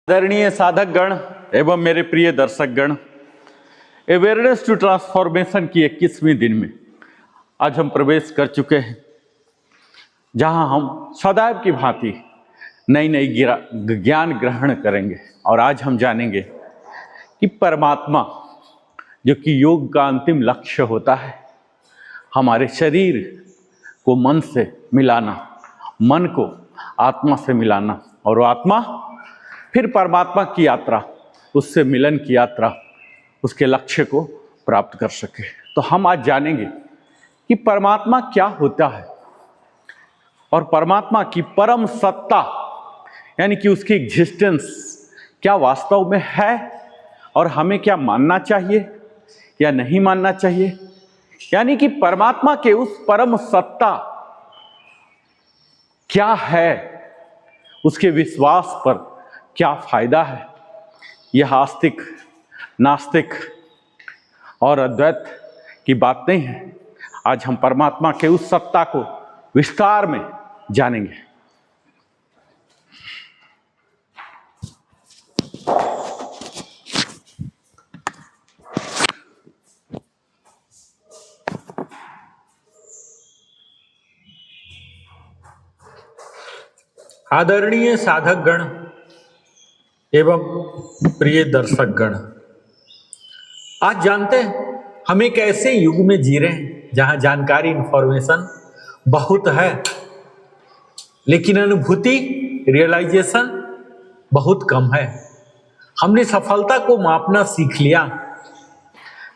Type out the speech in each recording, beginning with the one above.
आदरणीय साधक गण एवं मेरे प्रिय दर्शक गण, अवेयरनेस टू ट्रांसफॉर्मेशन की 21वीं दिन में आज हम प्रवेश कर चुके हैं, जहां हम सदैव की भांति नई नई ज्ञान ग्रहण करेंगे। और आज हम जानेंगे कि परमात्मा, जो कि योग का अंतिम लक्ष्य होता है, हमारे शरीर को मन से मिलाना, मन को आत्मा से मिलाना, और वो आत्मा फिर परमात्मा की यात्रा, उससे मिलन की यात्रा, उसके लक्ष्य को प्राप्त कर सके। तो हम आज जानेंगे कि परमात्मा क्या होता है और परमात्मा की परम सत्ता यानी कि उसकी एग्जिस्टेंस क्या वास्तव में है, और हमें क्या मानना चाहिए या नहीं मानना चाहिए। यानी कि परमात्मा के उस परम सत्ता क्या है, उसके विश्वास पर क्या फायदा है। यह आस्तिक, नास्तिक और अद्वैत की बात नहीं है। आज हम परमात्मा के उस सत्ता को विस्तार में जानेंगे। आदरणीय साधक गण एवं प्रिय दर्शक गण, आज जानते हैं हम एक ऐसे युग में जी रहे हैं जहां जानकारी, इंफॉर्मेशन बहुत है, लेकिन अनुभूति, रियलाइजेशन बहुत कम है। हमने सफलता को मापना सीख लिया,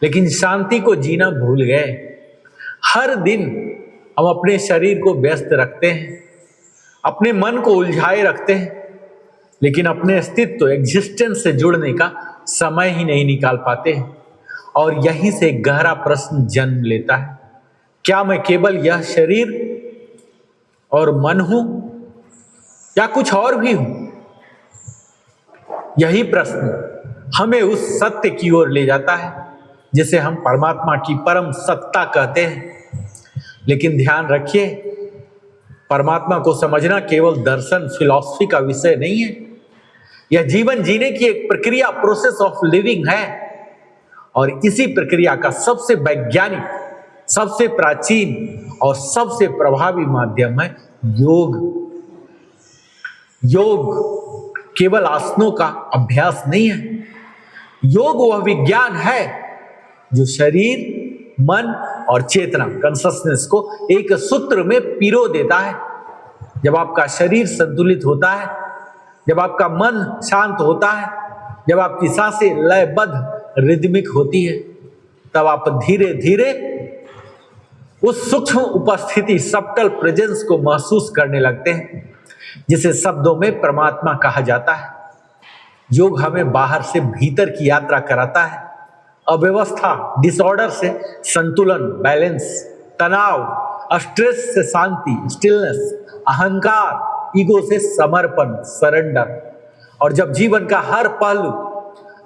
लेकिन शांति को जीना भूल गए। हर दिन हम अपने शरीर को व्यस्त रखते हैं, अपने मन को उलझाए रखते हैं, लेकिन अपने अस्तित्व, एग्जिस्टेंस से जुड़ने का समय ही नहीं निकाल पाते हैं। और यहीं से एक गहरा प्रश्न जन्म लेता है, क्या मैं केवल यह शरीर और मन हूं या कुछ और भी हूं? यही प्रश्न हमें उस सत्य की ओर ले जाता है जिसे हम परमात्मा की परम सत्ता कहते हैं। लेकिन ध्यान रखिए, परमात्मा को समझना केवल दर्शन, फिलॉसफी का विषय नहीं है। यह जीवन जीने की एक प्रक्रिया, प्रोसेस ऑफ लिविंग है। और इसी प्रक्रिया का सबसे वैज्ञानिक, सबसे प्राचीन और सबसे प्रभावी माध्यम है योग। योग केवल आसनों का अभ्यास नहीं है। योग वह विज्ञान है जो शरीर, मन और चेतना, कॉन्शसनेस को एक सूत्र में पिरो देता है। जब आपका शरीर संतुलित होता है, जब आपका मन शांत होता है, जब आपकी सांसें लयबद्ध, रिदमिक होती है, तब आप धीरे धीरे उस सूक्ष्म उपस्थिति, सबटल प्रेजेंस को महसूस करने लगते हैं, जिसे शब्दों में परमात्मा कहा जाता है। योग हमें बाहर से भीतर की यात्रा कराता है। अव्यवस्था, डिसऑर्डर से संतुलन, बैलेंस, तनाव, स्ट्रेस से शांति, स्टिलनेस, अहंकार, ईगो से समर्पण, सरेंडर। और जब जीवन का हर पहलू,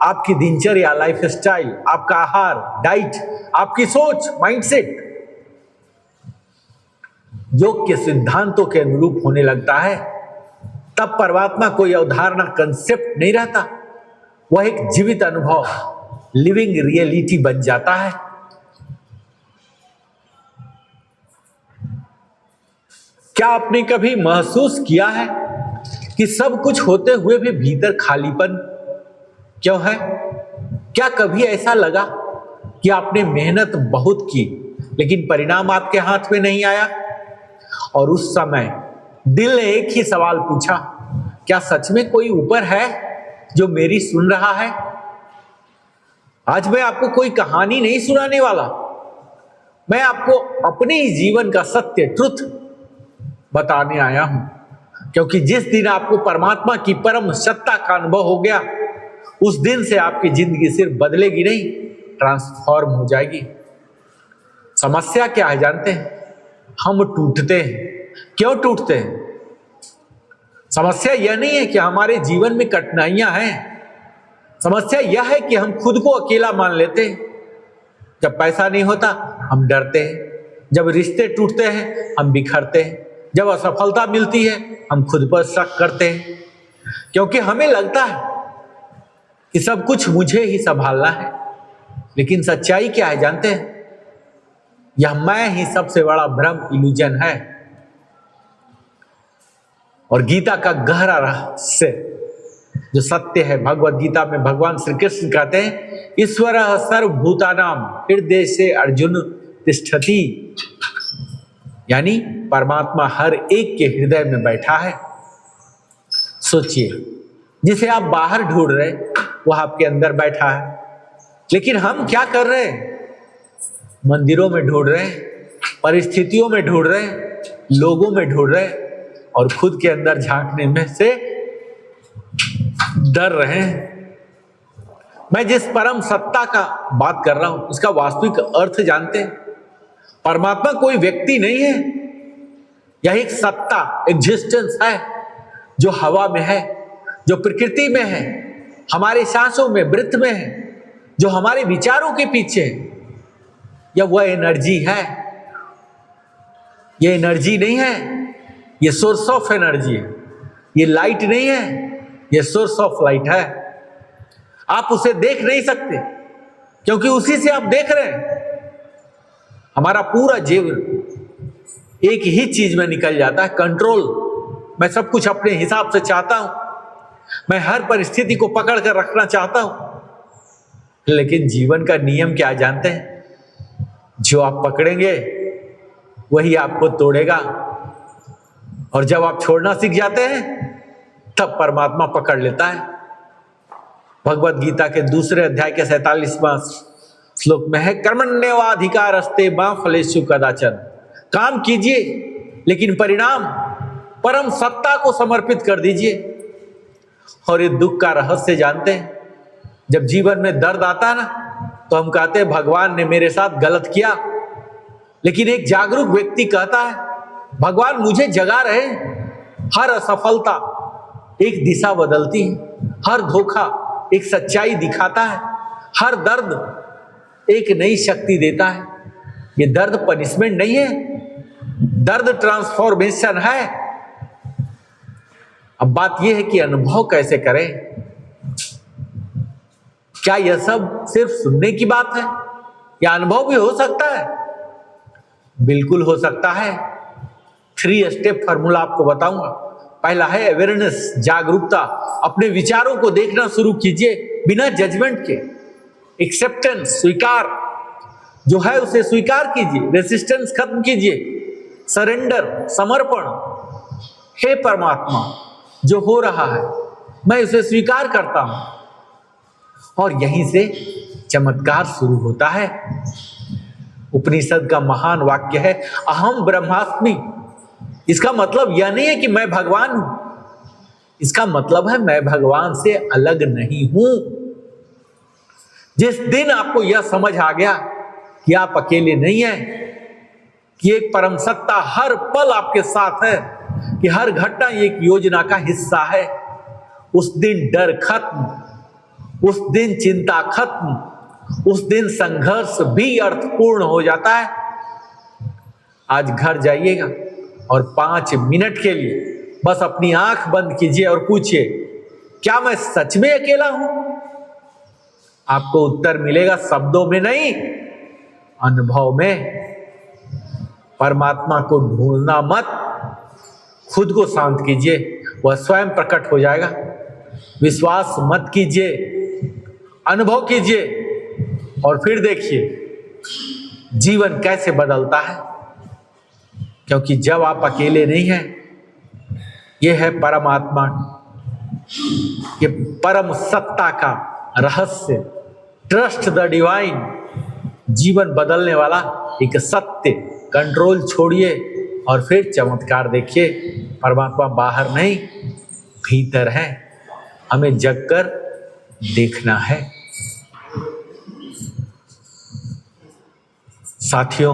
आपकी दिनचर्या, लाइफस्टाइल, आपका आहार, डाइट, आपकी सोच, माइंडसेट योग के सिद्धांतों के अनुरूप होने लगता है, तब परमात्मा कोई अवधारणा, कंसेप्ट नहीं रहता। वह एक जीवित अनुभव, लिविंग रियलिटी बन जाता है। क्या आपने कभी महसूस किया है कि सब कुछ होते हुए भी भीतर खालीपन क्यों है? क्या कभी ऐसा लगा कि आपने मेहनत बहुत की, लेकिन परिणाम आपके हाथ में नहीं आया? और उस समय दिल ने एक ही सवाल पूछा, क्या सच में कोई ऊपर है जो मेरी सुन रहा है? आज मैं आपको कोई कहानी नहीं सुनाने वाला, मैं आपको अपने ही जीवन का सत्य, ट्रुथ बताने आया हूं। क्योंकि जिस दिन आपको परमात्मा की परम सत्ता का अनुभव हो गया, उस दिन से आपकी जिंदगी सिर्फ बदलेगी नहीं, ट्रांसफॉर्म हो जाएगी। समस्या क्या है जानते हैं? हम टूटते हैं। क्यों टूटते हैं? समस्या यह नहीं है कि हमारे जीवन में कठिनाइयां हैं, समस्या यह है कि हम खुद को अकेला मान लेते हैं। जब पैसा नहीं होता, हम डरते हैं। जब रिश्ते टूटते हैं, हम बिखरते हैं। जब असफलता मिलती है, हम खुद पर शक करते हैं, क्योंकि हमें लगता है कि सब कुछ मुझे ही संभालना है, लेकिन सच्चाई क्या है जानते हैं? यह मैं ही सबसे बड़ा भ्रम, इल्यूजन है। और गीता का गहरा रहस्य जो सत्य है, भगवत गीता में भगवान श्री कृष्ण कहते हैं, ईश्वरः सर्वभूतानां हृदये अर्जुन तिष्ठति, यानी परमात्मा हर एक के हृदय में बैठा है। सोचिए, जिसे आप बाहर ढूंढ रहे वह आपके अंदर बैठा है, लेकिन हम क्या कर रहे हैं? मंदिरों में ढूंढ रहे हैं, परिस्थितियों में ढूंढ रहे हैं, लोगों में ढूंढ रहे हैं, और खुद के अंदर झांकने में से डर रहे हैं। मैं जिस परम सत्ता का बात कर रहा हूं उसका वास्तविक अर्थ जानते हैं? परमात्मा कोई व्यक्ति नहीं है, यह एक सत्ता, एग्जिस्टेंस है जो हवा में है, जो प्रकृति में है, हमारे सांसों में, वृत्त में है, जो हमारे विचारों के पीछे है। यह वह एनर्जी है। यह एनर्जी नहीं है, यह सोर्स ऑफ एनर्जी है। यह लाइट नहीं है, यह सोर्स ऑफ लाइट है। आप उसे देख नहीं सकते क्योंकि उसी से आप देख रहे हैं। हमारा पूरा जीवन एक ही चीज में निकल जाता है, कंट्रोल। मैं सब कुछ अपने हिसाब से चाहता हूं, मैं हर परिस्थिति को पकड़ कर रखना चाहता हूं, लेकिन जीवन का नियम क्या जानते हैं? जो आप पकड़ेंगे वही आपको तोड़ेगा, और जब आप छोड़ना सीख जाते हैं तब परमात्मा पकड़ लेता है। भगवत गीता के दूसरे अध्याय के 47वां श्लोक में है, कर्मण्येवाधिकारस्ते मा फलेषु कदाचन। काम कीजिए लेकिन परिणाम परम सत्ता को समर्पित कर दीजिए। और ये दुख का रहस्य जानते हैं? जब जीवन में दर्द आता है ना, तो हम कहते हैं भगवान ने मेरे साथ गलत किया, लेकिन एक जागरूक व्यक्ति कहता है भगवान मुझे जगा रहे। हर असफलता एक दिशा बदलती है, हर धोखा एक सच्चाई दिखाता है, हर दर्द एक नई शक्ति देता है। ये दर्द पनिशमेंट नहीं है, दर्द ट्रांसफॉर्मेशन है। अब बात यह है कि अनुभव कैसे करें? क्या यह सब सिर्फ सुनने की बात है या अनुभव भी हो सकता है? बिल्कुल हो सकता है। 3 स्टेप फॉर्मूला आपको बताऊंगा। पहला है अवेयरनेस, जागरूकता। अपने विचारों को देखना शुरू कीजिए बिना जजमेंट के। एक्सेप्टेंस, स्वीकार, जो है उसे स्वीकार कीजिए। रेसिस्टेंस खत्म कीजिए। सरेंडर, समर्पण। हे परमात्मा, जो हो रहा है मैं उसे स्वीकार करता हूं। और यहीं से चमत्कार शुरू होता है। उपनिषद का महान वाक्य है, अहम ब्रह्मास्मि। इसका मतलब यह नहीं है कि मैं भगवान हूं, इसका मतलब है मैं भगवान से अलग नहीं हूं। जिस दिन आपको यह समझ आ गया कि आप अकेले नहीं हैं, कि एक परम सत्ता हर पल आपके साथ है, कि हर घटना एक योजना का हिस्सा है, उस दिन डर खत्म, उस दिन चिंता खत्म, उस दिन संघर्ष भी अर्थपूर्ण हो जाता है। आज घर जाइएगा और 5 मिनट के लिए बस अपनी आंख बंद कीजिए और पूछिए, क्या मैं सच में अकेला हूं? आपको उत्तर मिलेगा शब्दों में नहीं, अनुभव में। परमात्मा को ढूंढना मत, खुद को शांत कीजिए, वह स्वयं प्रकट हो जाएगा। विश्वास मत कीजिए, अनुभव कीजिए और फिर देखिए जीवन कैसे बदलता है। क्योंकि जब आप अकेले नहीं हैं, यह है परमात्मा, ये परम सत्ता का रहस्य। ट्रस्ट द डिवाइन, जीवन बदलने वाला एक सत्य। कंट्रोल छोड़िए और फिर चमत्कार देखिए। परमात्मा बाहर नहीं, भीतर है। हमें जगकर देखना है। साथियों,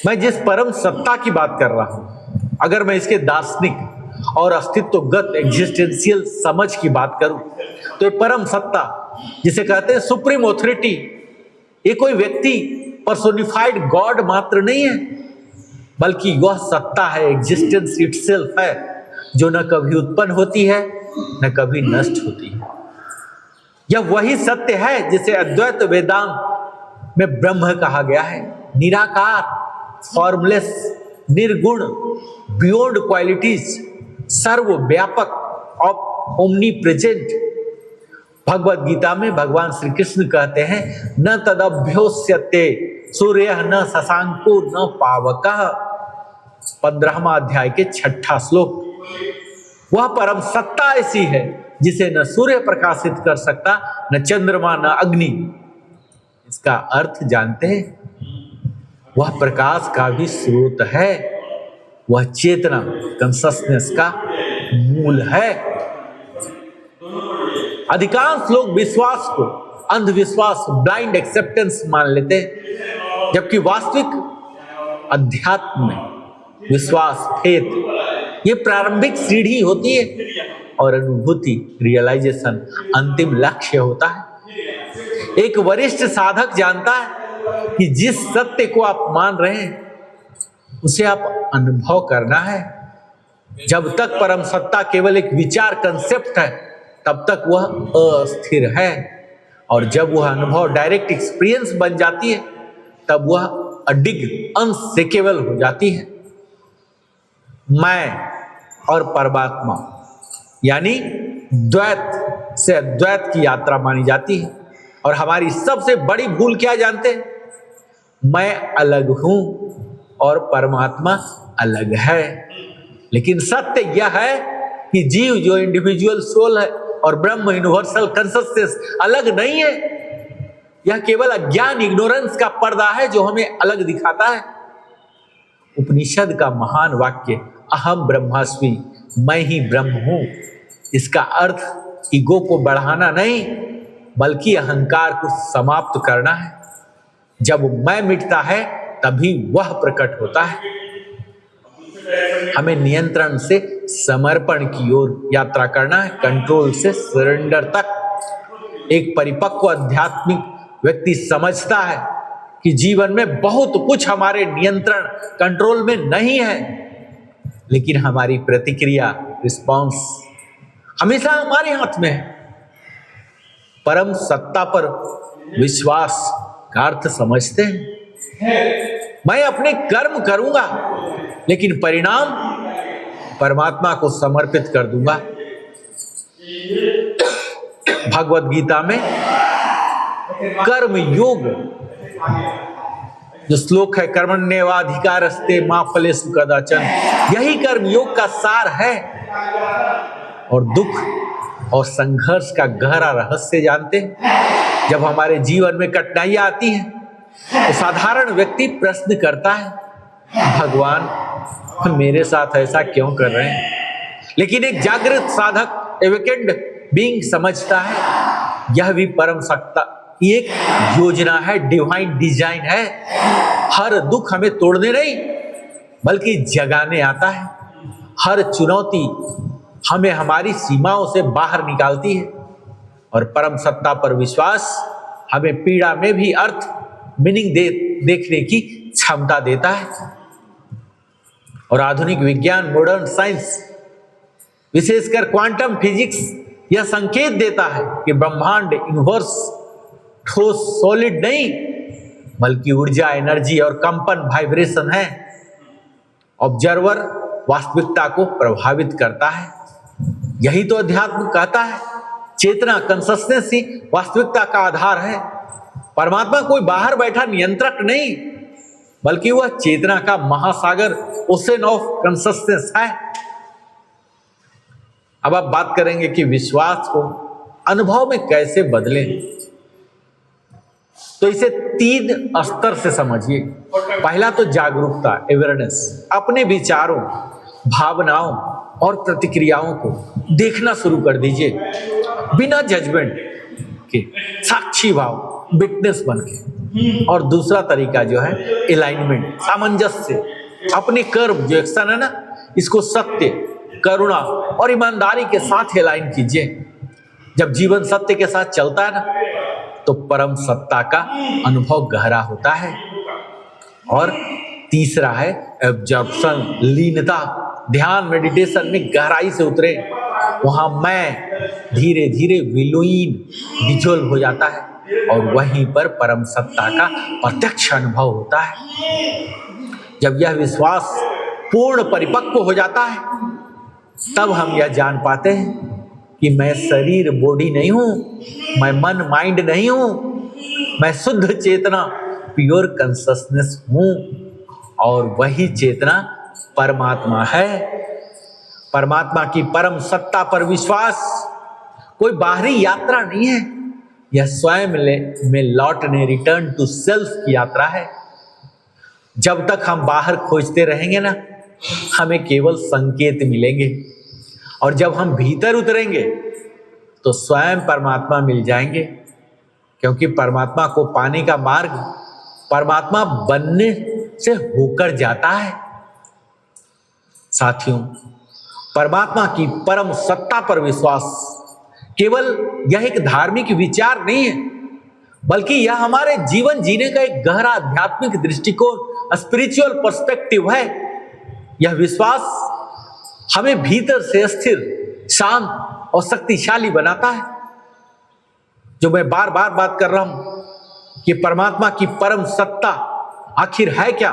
मैं जिस परम सत्ता की बात कर रहा हूं, अगर मैं इसके दार्शनिक और अस्तित्वगत एग्जिस्टेंशियल समझ की बात करूं, तो ये परम सत्ता, जिसे कहते हैं सुप्रीम ऑथोरिटी, ये कोई व्यक्ति, पर्सोनिफाइड गॉड मात्र नहीं है, बल्कि वह सत्ता है, एग्जिस्टेंस इटसेल्फ है, जो न कभी उत्पन्न होती है न कभी नष्ट होती है। यह वही सत्य है जिसे अद्वैत वेदांत में ब्रह्म कहा गया है। निराकार, फॉर्मलेस, निर्गुण, बियॉन्ड क्वालिटीज, सर्वव्यापक, ओमनी प्रेजेंट। भगवत गीता में भगवान श्री कृष्ण कहते हैं, न तदभ्योस्यते सूर्य न शशांको न पावकः। 15वां अध्याय के 6वां श्लोक। वह परम सत्ता ऐसी है जिसे न सूर्य प्रकाशित कर सकता, न चंद्रमा, न अग्नि। इसका अर्थ जानते हैं? वह प्रकाश का भी स्रोत है, वह चेतना, कॉन्शसनेस का मूल है। अधिकांश लोग विश्वास को अंधविश्वास, ब्लाइंड एक्सेप्टेंस मान लेते हैं, जबकि वास्तविक अध्यात्म में विश्वास, फेथ, ये प्रारंभिक सीढ़ी होती है और अनुभूति, रियलाइजेशन अंतिम लक्ष्य होता है। एक वरिष्ठ साधक जानता है कि जिस सत्य को आप मान रहे हैं उसे आप अनुभव करना है। जब तक परम सत्ता केवल एक विचार, कंसेप्ट है, तब तक वह अस्थिर है, और जब वह अनुभव डायरेक्ट एक्सपीरियंस बन जाती है तब वह अडिग, अनशेकेबल हो जाती है। मैं और परमात्मा यानी द्वैत से अद्वैत की यात्रा मानी जाती है। और हमारी सबसे बड़ी भूल क्या जानते हैं? मैं अलग हूं और परमात्मा अलग है। लेकिन सत्य यह है कि जीव जो इंडिविजुअल सोल है और ब्रह्म यूनिवर्सल कॉन्शसनेस अलग नहीं है। यह केवल अज्ञान, इग्नोरेंस का पर्दा है जो हमें अलग दिखाता है। उपनिषद का महान वाक्य अहम ब्रह्मास्मि, मैं ही ब्रह्म हूं, इसका अर्थ ईगो को बढ़ाना नहीं बल्कि अहंकार को समाप्त करना है। जब मैं मिटता है तभी वह प्रकट होता है। हमें नियंत्रण से समर्पण की ओर यात्रा करना है, कंट्रोल से सरेंडर तक। एक परिपक्व आध्यात्मिक व्यक्ति समझता है कि जीवन में बहुत कुछ हमारे नियंत्रण, कंट्रोल में नहीं है, लेकिन हमारी प्रतिक्रिया, रिस्पॉन्स हमेशा हमारे हाथ में है। परम सत्ता पर विश्वास का अर्थ समझते हैं? मैं अपने कर्म करूंगा लेकिन परिणाम परमात्मा को समर्पित कर दूंगा। भगवत गीता में कर्म योग जो श्लोक है, कर्मण्येवाधिकारस्ते मा फलेषु कदाचन, यही कर्म योग का सार है। और दुख और संघर्ष का गहरा रहस्य जानते हैं? जब हमारे जीवन में कठिनाइयां आती हैं तो साधारण व्यक्ति प्रश्न करता है, भगवान मेरे साथ ऐसा क्यों कर रहे हैं? लेकिन एक जागृत साधक, एवेकेंड बीइंग समझता है यह भी परम सत्ता की एक योजना है, डिवाइन डिजाइन है। हर दुख हमें तोड़ने नहीं बल्कि जगाने आता है। हर चुनौती हमें हमारी सीमाओं से बाहर निकालती है और परम सत्ता पर विश्वास हमें पीड़ा में भी अर्थ, मीनिंग देखने की क्षमता देता है। और आधुनिक विज्ञान, मॉडर्न साइंस, विशेषकर क्वांटम फिजिक्स यह संकेत देता है कि ब्रह्मांड, यूनिवर्स ठोस, सॉलिड नहीं बल्कि ऊर्जा, एनर्जी और कंपन, वाइब्रेशन है। ऑब्जर्वर वास्तविकता को प्रभावित करता है। यही तो अध्यात्म कहता है, चेतना, कॉन्शसनेस ही वास्तविकता का आधार है। परमात्मा कोई बाहर बैठा नियंत्रक नहीं बल्कि वह चेतना का महासागर, ओशन ऑफ कॉन्शसनेस है। अब आप बात करेंगे कि विश्वास को अनुभव में कैसे बदलें, तो इसे 3 स्तर से समझिए। पहला तो जागरूकता, अवेयरनेस, अपने विचारों, भावनाओं और प्रतिक्रियाओं को देखना शुरू कर दीजिए बिना जजमेंट के, साक्षी भाव, विटनेस बन के। और दूसरा तरीका जो है अलाइनमेंट, सामंजस्य। अपने कर्म जो एक्शन है ना, इसको सत्य, करुणा और ईमानदारी के साथ अलाइन कीजिए। जब जीवन सत्य के साथ चलता है ना तो परम सत्ता का अनुभव गहरा होता है। और तीसरा है एब्जॉर्प्शन, लीनता। ध्यान, मेडिटेशन में गहराई से उतरे, वहां मैं धीरे धीरे विलीन डिजोल्व हो जाता है और वहीं पर परम सत्ता का प्रत्यक्ष अनुभव होता है। जब यह विश्वास पूर्ण परिपक्व हो जाता है तब हम यह जान पाते हैं कि मैं शरीर बॉडी नहीं हूं, मैं मन माइंड नहीं हूं, मैं शुद्ध चेतना प्योर कॉन्शसनेस हूं और वही चेतना परमात्मा है। परमात्मा की परम सत्ता पर विश्वास कोई बाहरी यात्रा नहीं है, यह स्वयं में लौटने रिटर्न टू सेल्फ की यात्रा है। जब तक हम बाहर खोजते रहेंगे ना, हमें केवल संकेत मिलेंगे और जब हम भीतर उतरेंगे तो स्वयं परमात्मा मिल जाएंगे, क्योंकि परमात्मा को पाने का मार्ग परमात्मा बनने से होकर जाता है। साथियों, परमात्मा की परम सत्ता पर विश्वास केवल यह एक धार्मिक विचार नहीं है, बल्कि यह हमारे जीवन जीने का एक गहरा आध्यात्मिक दृष्टिकोण, स्पिरिचुअल पर्सपेक्टिव है। यह विश्वास हमें भीतर से स्थिर, शांत और शक्तिशाली बनाता है। जो मैं बार बार बात कर रहा हूं कि परमात्मा की परम सत्ता आखिर है क्या,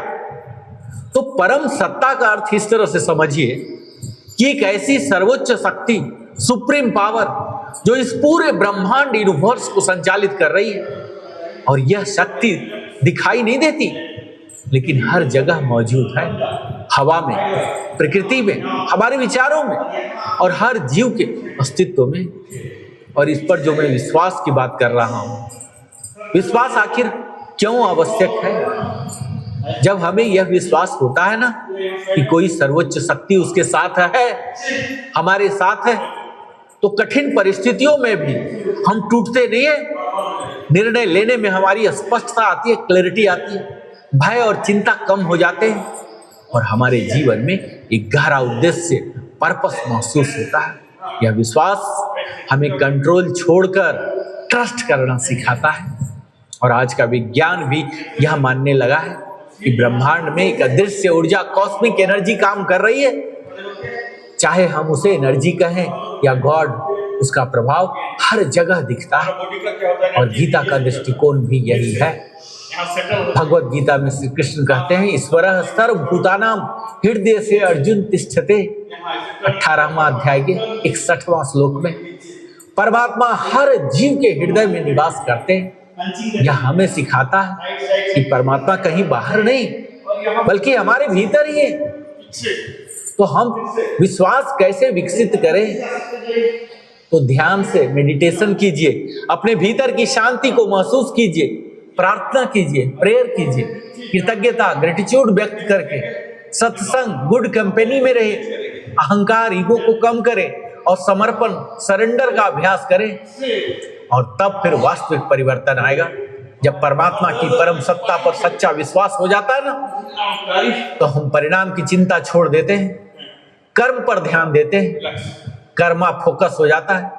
तो परम सत्ता का अर्थ इस तरह से समझिए कि एक ऐसी सर्वोच्च शक्ति, सुप्रीम पावर जो इस पूरे ब्रह्मांड यूनिवर्स को संचालित कर रही है, और यह शक्ति दिखाई नहीं देती लेकिन हर जगह मौजूद है, हवा में, प्रकृति में, हमारे विचारों में और हर जीव के अस्तित्व में। और इस पर जो मैं विश्वास की बात कर रहा हूं, विश्वास आखिर क्यों आवश्यक है? जब हमें यह विश्वास होता है ना कि कोई सर्वोच्च शक्ति उसके साथ है, हमारे साथ है, तो कठिन परिस्थितियों में भी हम टूटते नहीं है। निर्णय लेने में हमारी स्पष्टता आती है, क्लैरिटी आती है, भय और चिंता कम हो जाते हैं और हमारे जीवन में एक गहरा उद्देश्य, पर्पस महसूस होता है। यह विश्वास हमें कंट्रोल छोड़कर ट्रस्ट करना सिखाता है। और आज का विज्ञान भी यह मानने लगा है कि ब्रह्मांड में एक अदृश्य ऊर्जा, कॉस्मिक एनर्जी काम कर रही है। चाहे हम उसे एनर्जी कहें या गॉड, उसका प्रभाव हर जगह दिखता है। और गीता का दृष्टिकोण भी यही है। भगवत गीता में श्री कृष्ण कहते हैं, ईश्वरः सर्वभूतानां हृदय से अर्जुन तिष्ठते। 18वां अध्याय के 61वां श्लोक में परमात्मा हर जीव के हृदय में निवास करते हैं। यह हमें सिखाता है कि परमात्मा कहीं बाहर नहीं बल्कि हमारे भीतर ही है। तो हम विश्वास कैसे विकसित करें? तो ध्यान से मेडिटेशन कीजिए, अपने भीतर की शांति को महसूस कीजिए, प्रार्थना कीजिए, प्रेयर कीजिए, कृतज्ञता, ग्रेटिट्यूड व्यक्त करके, सत्संग, गुड कंपनी में रहे, अहंकार, ईगो को कम करें और समर्पण, सरेंडर का अभ्यास करें। और तब फिर वास्तविक परिवर्तन आएगा। जब परमात्मा की परम सत्ता पर सच्चा विश्वास हो जाता है ना, तो हम परिणाम की चिंता छोड़ देते हैं, कर्म पर ध्यान देते हैं, कर्मा फोकस हो जाता है।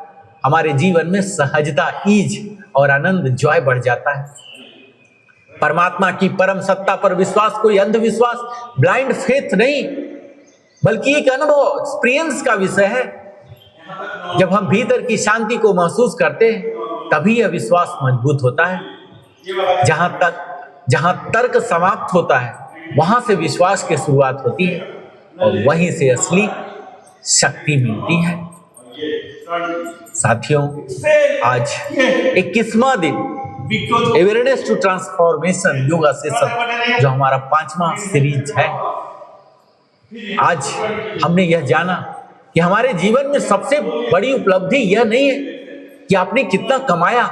हमारे जीवन में सहजता, ईज और आनंद, जॉय बढ़ जाता है। परमात्मा की परम सत्ता पर विश्वास कोई अंधविश्वास, ब्लाइंड फेथ नहीं, बल्कि एक अनुभव, एक्सपीरियंस का विषय है। जब हम भीतर की शांति को महसूस करते हैं तभी यह विश्वास मजबूत होता है। जहां तर्क समाप्त होता है वहां से विश्वास की शुरुआत होती है और वहीं से असली शक्ति मिलती है। साथियों, आज 21वां दिन awareness to transformation yoga session, जो हमारा 5वां सीरीज है, आज हमने यह जाना कि हमारे जीवन में सबसे बड़ी उपलब्धि यह नहीं है कि आपने कितना कमाया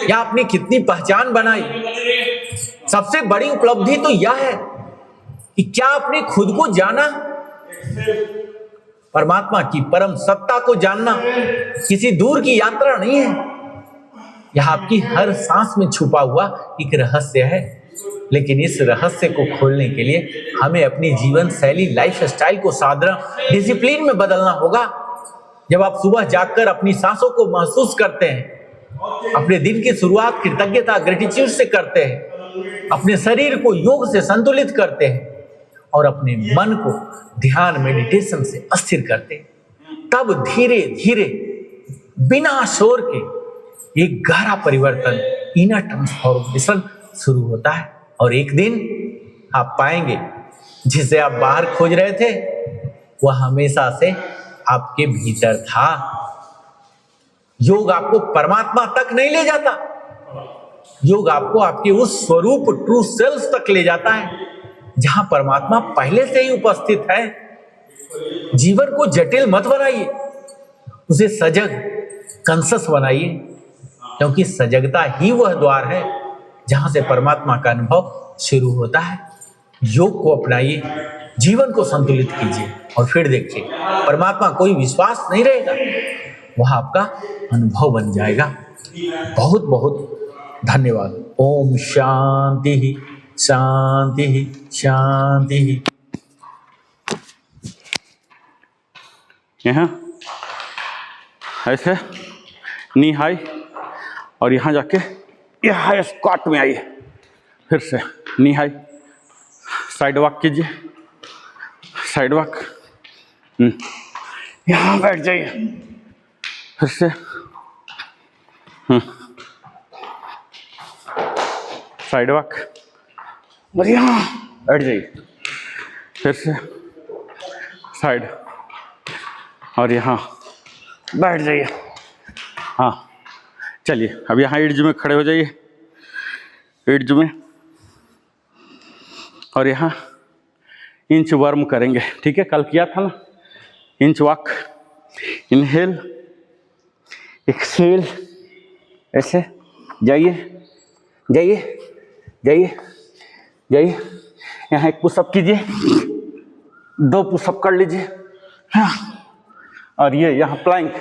या आपने कितनी पहचान बनाई। सबसे बड़ी उपलब्धि तो यह है कि क्या आपने खुद को जाना। परमात्मा की परम सत्ता को जानना किसी दूर की यात्रा नहीं है, यह आपकी हर सांस में छुपा हुआ एक रहस्य है। लेकिन इस रहस्य को खोलने के लिए हमें अपनी जीवन शैली, लाइफ स्टाइल को साधना, डिसिप्लिन में बदलना होगा। जब आप सुबह जागकर अपनी सांसों को महसूस करते हैं, अपने दिन की शुरुआत कृतज्ञता, ग्रेटिट्यूड से करते हैं, अपने शरीर को योग से संतुलित करते हैं और अपने मन को ध्यान, मेडिटेशन से अस्थिर करते हैं, तब धीरे धीरे बिना शोर के एक गहरा परिवर्तन, इनर ट्रांसफॉर्मेशन शुरू होता है। और एक दिन आप पाएंगे जिसे आप बाहर खोज रहे थे वह हमेशा से आपके भीतर था। योग आपको परमात्मा तक नहीं ले जाता, योग आपको आपके उस स्वरूप ट्रू सेल्फ तक ले जाता है जहां परमात्मा पहले से ही उपस्थित है। जीवन को जटिल मत बनाइए, उसे सजग कंसस बनाइए, क्योंकि सजगता ही वह द्वार है जहां से परमात्मा का अनुभव शुरू होता है। योग को अपनाइए, जीवन को संतुलित कीजिए और फिर देखिए परमात्मा कोई विश्वास नहीं रहेगा, वह आपका अनुभव बन जाएगा। बहुत बहुत धन्यवाद। ओम शांति शांति शांति। यहाँ ऐसे नी हाई और यहाँ जाके यहाँ स्क्वाट में आइए, फिर से नी हाई, साइड वॉक कीजिए, साइड वॉक, यहाँ बैठ जाइए, फिर से साइड वॉक और यहाँ बैठ जाइए, फिर से साइड और यहाँ बैठ जाइए। हाँ चलिए अब यहाँ इर्ज में खड़े हो जाइए, इर्ज में, और यहाँ इंच वर्म करेंगे। ठीक है, कल किया था ना इंच वॉक, इनहेल एक्सेल, ऐसे जाइए जाइए जाइए जाइए। यहाँ एक पुशअप कीजिए, 2 पुशअप कर लीजिए, हाँ, और ये यहाँ प्लैंक,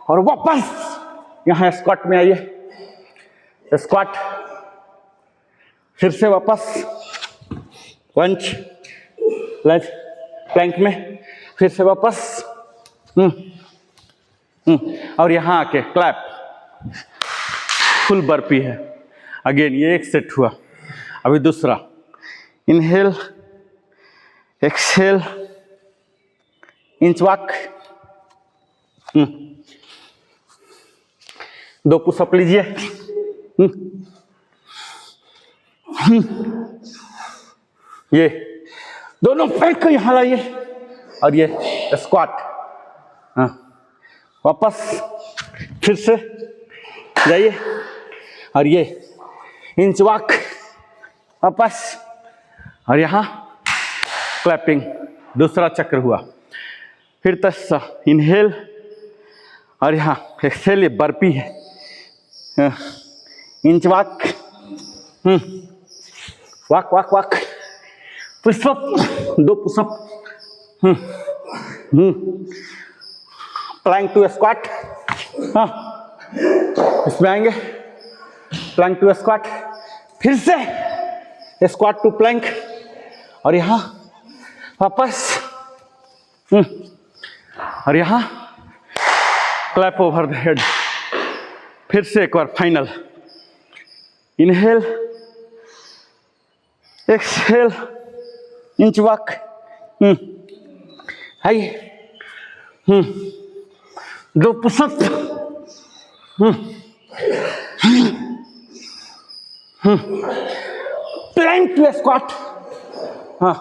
और वापस यहाँ स्क्वाट में आइए, स्क्वाट, फिर से वापस लंच, लंच प्लैंक में, फिर से वापस और यहाँ आके क्लैप, फुल बर्पी है। अगेन ये एक सेट हुआ। अभी दूसरा, inhale exhale, inch walk, 2 pushup लीजिए, ये दोनों पैर को यहाँ लाइए और ये स्क्वाट, हाँ, वापस फिर से जाइए और ये इंच वॉक, वापस और यहाँ क्लैपिंग, दूसरा चक्र हुआ। फिर तीसरा, इनहेल और यहाँ एक्सेल, ये बर्पी है, inch walk, walk walk walk, pushup, 2 pushup, plank to squat, हाँ, इसमें आएंगे प्लैंक टू स्क्वाट, फिर से स्क्वाट टू प्लैंक और यहाँ वापस, और यहाँ क्लैप ओवर द हेड। फिर से एक बार final, inhale exhale, inch walk, आइए, 2 पुशअप, प्लैंक टू स्क्वाट, हाँ,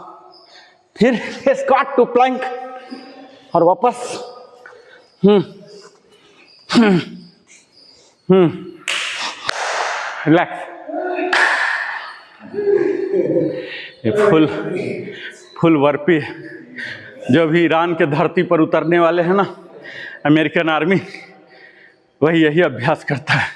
फिर स्क्वाट टू प्लैंक और वापस, रिलैक्स। ये फुल वर्पी, जो भी ईरान के धरती पर उतरने वाले हैं ना, अमेरिकन आर्मी, वही यही अभ्यास करता है।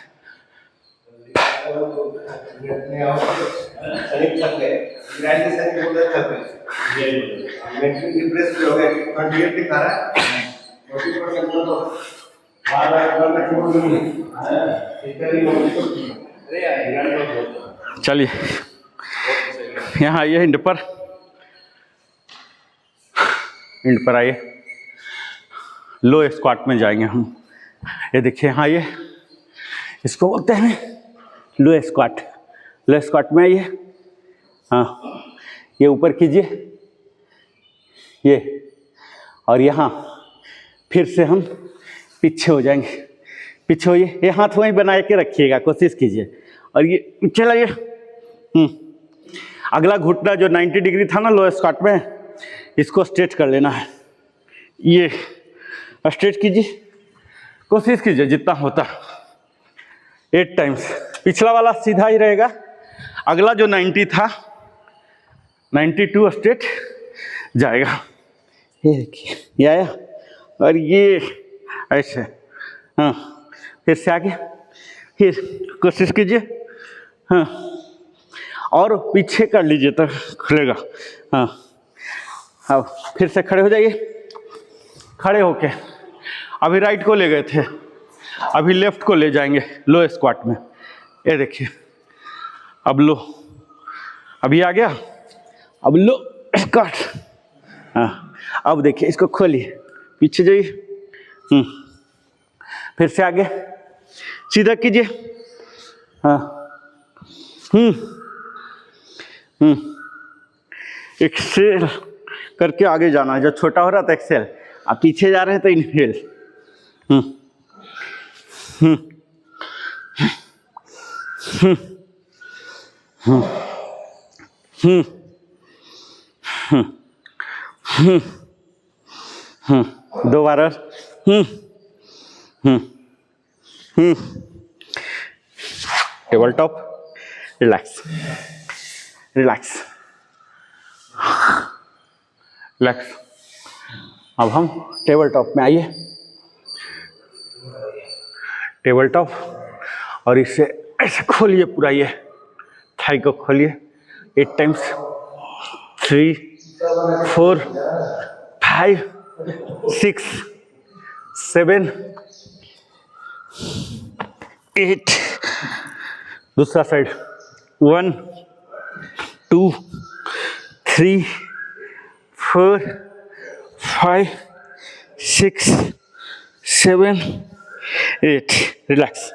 चलिए यहाँ आइए, इंड पर आइए, लो स्क्वाट में जाएंगे हम। ये देखिए यहाँ आइए, इसको बोलते हैं लो स्क्वाट। लो स्क्वाट में आइए, हाँ, ये ऊपर कीजिए ये, और यहाँ फिर से हम पीछे हो जाएंगे, पीछे होइए, ये हाथ वहीं बना के रखिएगा, कोशिश कीजिए। और ये पीछे लाइए। अगला घुटना जो 90 डिग्री था ना लोअर स्क्वाट में, इसको स्ट्रेच कर लेना है। ये स्ट्रेच कीजिए, कोशिश कीजिए जितना होता। 8 टाइम्स। पिछला वाला सीधा ही रहेगा, अगला जो 90 था 92 स्ट्रेट जाएगा। ये देखिए, ये आया, और ये ऐसे। हाँ, फिर से आगे, फिर कोशिश कीजिए। हाँ, और पीछे कर लीजिए तो खुलेगा। हाँ, अब फिर से खड़े हो जाइए। खड़े होके अभी राइट को ले गए थे, अभी लेफ्ट को ले जाएंगे लो स्क्वाट में। ये देखिए, अब लो, अभी आ गया, अब लो स्क्वाट। हाँ, अब देखिए, इसको खोलिए, पीछे जाइए। फिर से आगे, सीधा कीजिए। हाँ, एक्सेल करके आगे जाना है। जब छोटा हो रहा था एक्सेल, आप पीछे जा रहे हैं तो इनहेल। दो बार और। Table top, relax relax relax. अब हम टेबल टॉप में आइए, टेबल टॉप, और इसे ऐसे खोलिए पूरा, ये थाई को खोलिए 8 टाइम्स। 3 4 5 6 7 8। दूसरा साइड, 1 2 3 4 5 6 7 8। रिलैक्स।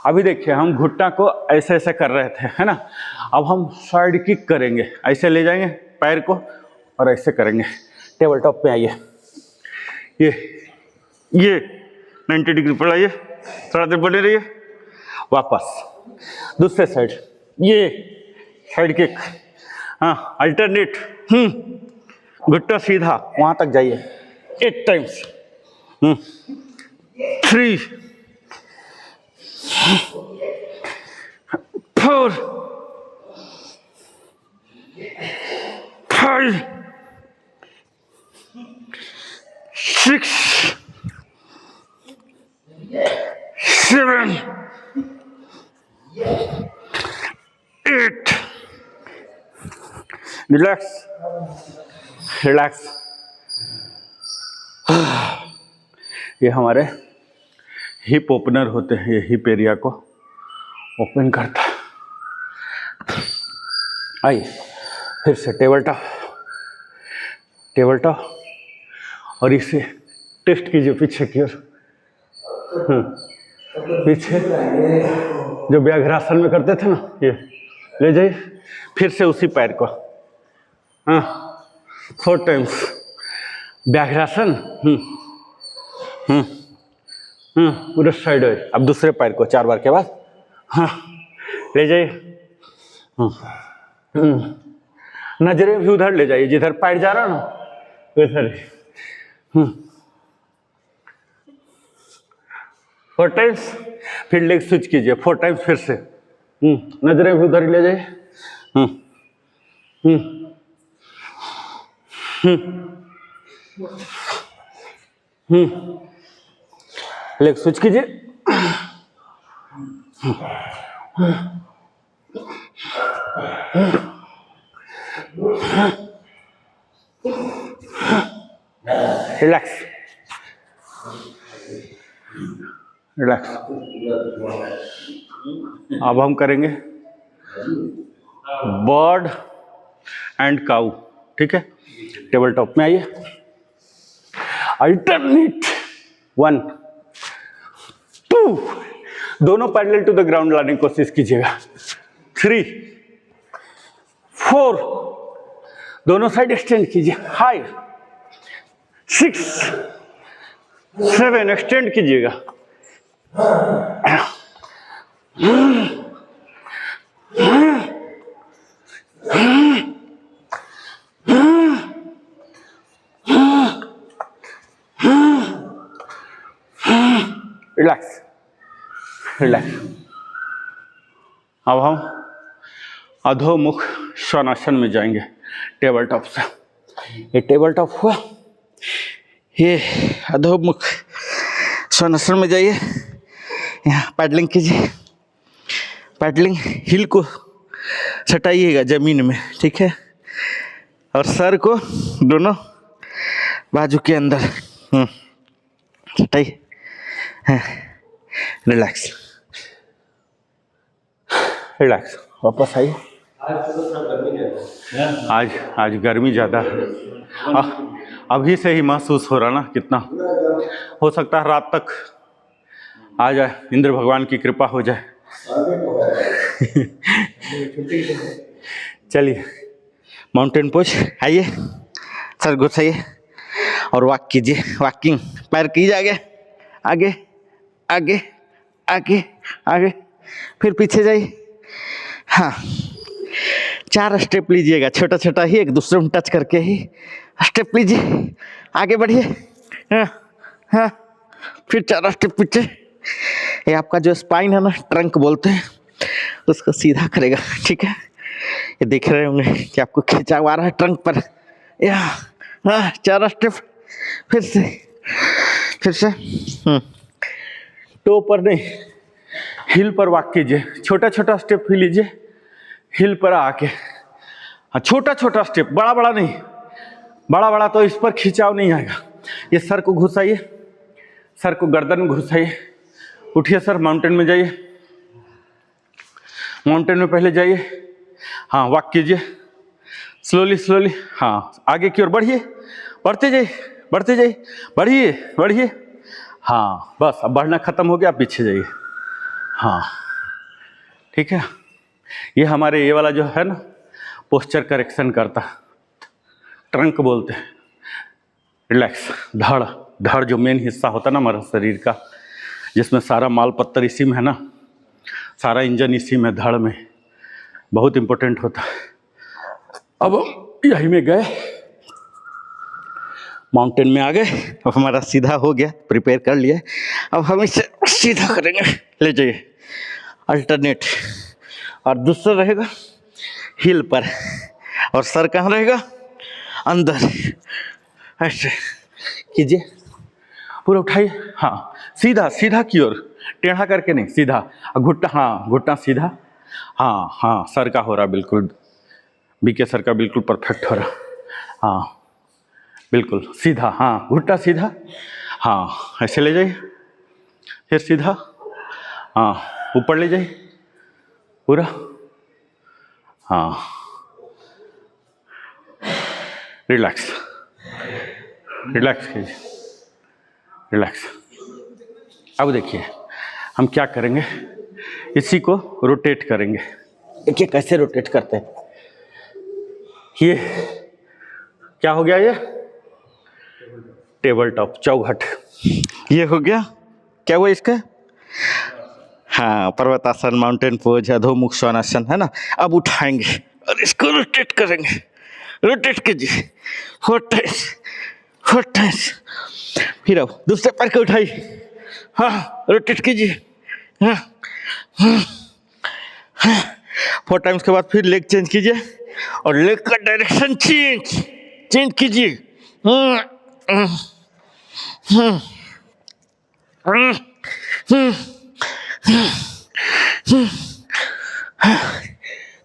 अभी देखिए, हम घुटना को ऐसे ऐसे कर रहे थे, है ना। अब हम साइड किक करेंगे, ऐसे ले जाएंगे पैर को और ऐसे करेंगे। टेबल टॉप पे आइए, ये 90 डिग्री पर आइए, थोड़ा देर बने रहिए। वापस दूसरे साइड, ये साइड किक। हाँ, अल्टरनेट। घुटना सीधा वहां तक जाइए 8 टाइम्स। 3 4 5 6 7 8। Relax relax. ये हमारे हिप ओपनर होते हैं, ये हिप एरिया को ओपन करता है। आइए, फिर से टेबल टॉप, टेबल टॉप, और इसे टेस्ट कीजिए पीछे की ओर। पीछे जो व्याघ्रासन में करते थे ना, ये ले जाइए। फिर से उसी पैर को, हाँ, 4 टाइम्स व्याघ्रासन। उधर साइड है। अब दूसरे पैर को 4 बार के बाद, हाँ, ले जाइए। नजरें भी उधर ले जाइए जिधर पैर जा रहा ना, उधर। 4 टाइम्स। फिर लेग स्विच कीजिए 4 टाइम्स फिर से। नजरें भी उधर ले जाइए। लेग स्विच कीजिए। Relax relax. अब हम करेंगे बर्ड एंड काऊ, ठीक है। टेबल टॉप में आइए, अल्टरनेट 1 2, दोनों पैरेलल टू द ग्राउंड लाने की कोशिश कीजिएगा। 3 4, दोनों साइड एक्सटेंड कीजिए। 5 6 7 एक्सटेंड कीजिएगा। Relax relax. अब हम अधोमुख श्वानासन में जाएंगे टेबल टॉप से। ये टेबल टॉप हुआ, ये अधोमुख श्वानासन में जाइए। यहाँ पैडलिंग कीजिए, पैडलिंग हिल को सटाइएगा जमीन में, ठीक है, और सर को दोनों बाजू के अंदर सटाइए। Relax relax. वापस आइए। आज गर्मी ज़्यादा है, अभी से ही महसूस हो रहा ना कितना। हो सकता है रात तक आ जाए, इंद्र भगवान की कृपा हो जाए। चलिए माउंटेन पोज, आइए, सर घुसाइए और वॉक कीजिए। वॉकिंग, पैर कीजिए आगे आगे आगे आगे आगे, फिर पीछे जाइए। हाँ, 4 स्टेप लीजिएगा, छोटा छोटा ही, एक दूसरे में टच करके ही स्टेप लीजिए, आगे बढ़िए। हाँ हाँ, फिर 4 स्टेप पीछे। ये आपका जो स्पाइन है ना, ट्रंक बोलते हैं, उसको सीधा करेगा, ठीक है। ये देख रहे होंगे कि आपको खिंचाव आ रहा है ट्रंक पर। हाँ, 4 स्टेप, फिर से टो पर नहीं, हिल पर वॉक कीजिए। छोटा छोटा स्टेप ही लीजिए, हिल पर आके। हाँ, छोटा छोटा स्टेप, बड़ा बड़ा नहीं। बड़ा बड़ा तो इस पर खिंचाव नहीं आएगा। ये सर को घुसाइए, सर को गर्दन में घुसाइए। उठिए सर, माउंटेन में जाइए, माउंटेन में पहले जाइए। हाँ, वॉक कीजिए स्लोली स्लोली। हाँ, आगे की ओर बढ़िए, बढ़ते जाइए, बढ़ते जाइए, बढ़िए बढ़िए। हाँ बस, अब बढ़ना खत्म हो गया, पीछे जाइए। हाँ ठीक है। ये हमारे ये वाला जो है ना, पोस्चर करेक्शन करता, ट्रंक बोलते हैं। रिलैक्स। धड़, धड़ जो मेन हिस्सा होता है ना हमारा शरीर का, जिसमें सारा माल पत्तर इसी में है ना, सारा इंजन इसी में, धड़ में, बहुत इम्पोर्टेंट होता है। अब यही में गए, माउंटेन में आ गए। अब हमारा सीधा हो गया, प्रिपेयर कर लिया। अब हम इसे सीधा करेंगे, ले जाइए अल्टरनेट। और दूसरा रहेगा हिल पर, और सर कहाँ रहेगा, अंदर। ऐसे कीजिए, पूरा उठाइए। हाँ, सीधा सीधा की ओर, टेढ़ा करके नहीं, सीधा। घुटना, हाँ घुटना सीधा। हाँ हाँ, सर का हो रहा बिल्कुल, बीके सर का बिल्कुल परफेक्ट हो रहा। हाँ बिल्कुल सीधा। हाँ, घुटना सीधा। हाँ, ऐसे ले जाइए, फिर सीधा। हाँ, ऊपर ले जाइए पूरा। हाँ, रिलैक्स रिलैक्स कीजिए, रिलैक्स। अब देखिए हम क्या करेंगे, इसी को रोटेट करेंगे। देखिए कैसे रोटेट करते हैं। ये क्या हो गया, ये टेबल टॉप, चौघट। ये हो गया, क्या हुआ इसका, हाँ पर्वतासन, माउंटेन पोज, अधोमुख श्वानासन, है ना। अब उठाएंगे और इसको रोटेट करेंगे। रोटेट कीजिए 4 टाइम्स, 4 टाइम्स। फिर अब दूसरे पैर को उठाइए। हाँ, रोटेट कीजिए। हाँ हाँ हाँ, 4 टाइम्स के बाद फिर लेग चेंज कीजिए, और लेग का डायरेक्शन चेंज कीजिए।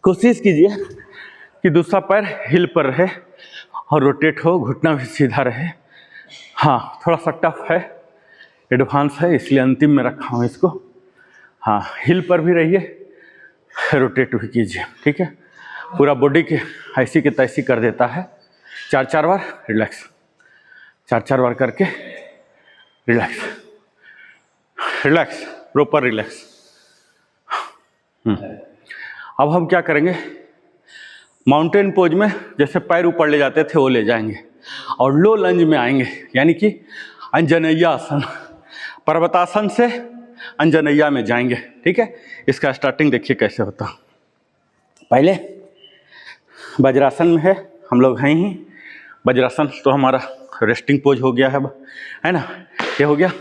कोशिश कीजिए कि दूसरा पैर हिल पर रहे और रोटेट हो, घुटना भी सीधा रहे। हाँ, थोड़ा सा टफ है, एडवांस है, इसलिए अंतिम में रखा हूँ इसको। हाँ, हिल पर भी रहिए, रोटेट भी कीजिए, ठीक है। पूरा बॉडी के ऐसी की तैसी कर देता है। 4-4 बार रिलैक्स, 4-4 बार करके रिलैक्स, रिलैक्स, प्रॉपर रिलैक्स। अब हम क्या करेंगे, माउंटेन पोज में जैसे पैर ऊपर ले जाते थे वो ले जाएंगे, और लो लंज में आएंगे, यानी कि अंजनैया आसन। पर्वतासन से अंजनैया में जाएंगे, ठीक है। इसका स्टार्टिंग देखिए कैसे होता। पहले वज्रासन में है, हम लोग हैं ही। वज्रासन तो हमारा रेस्टिंग पोज हो गया है ना, ये हो गया।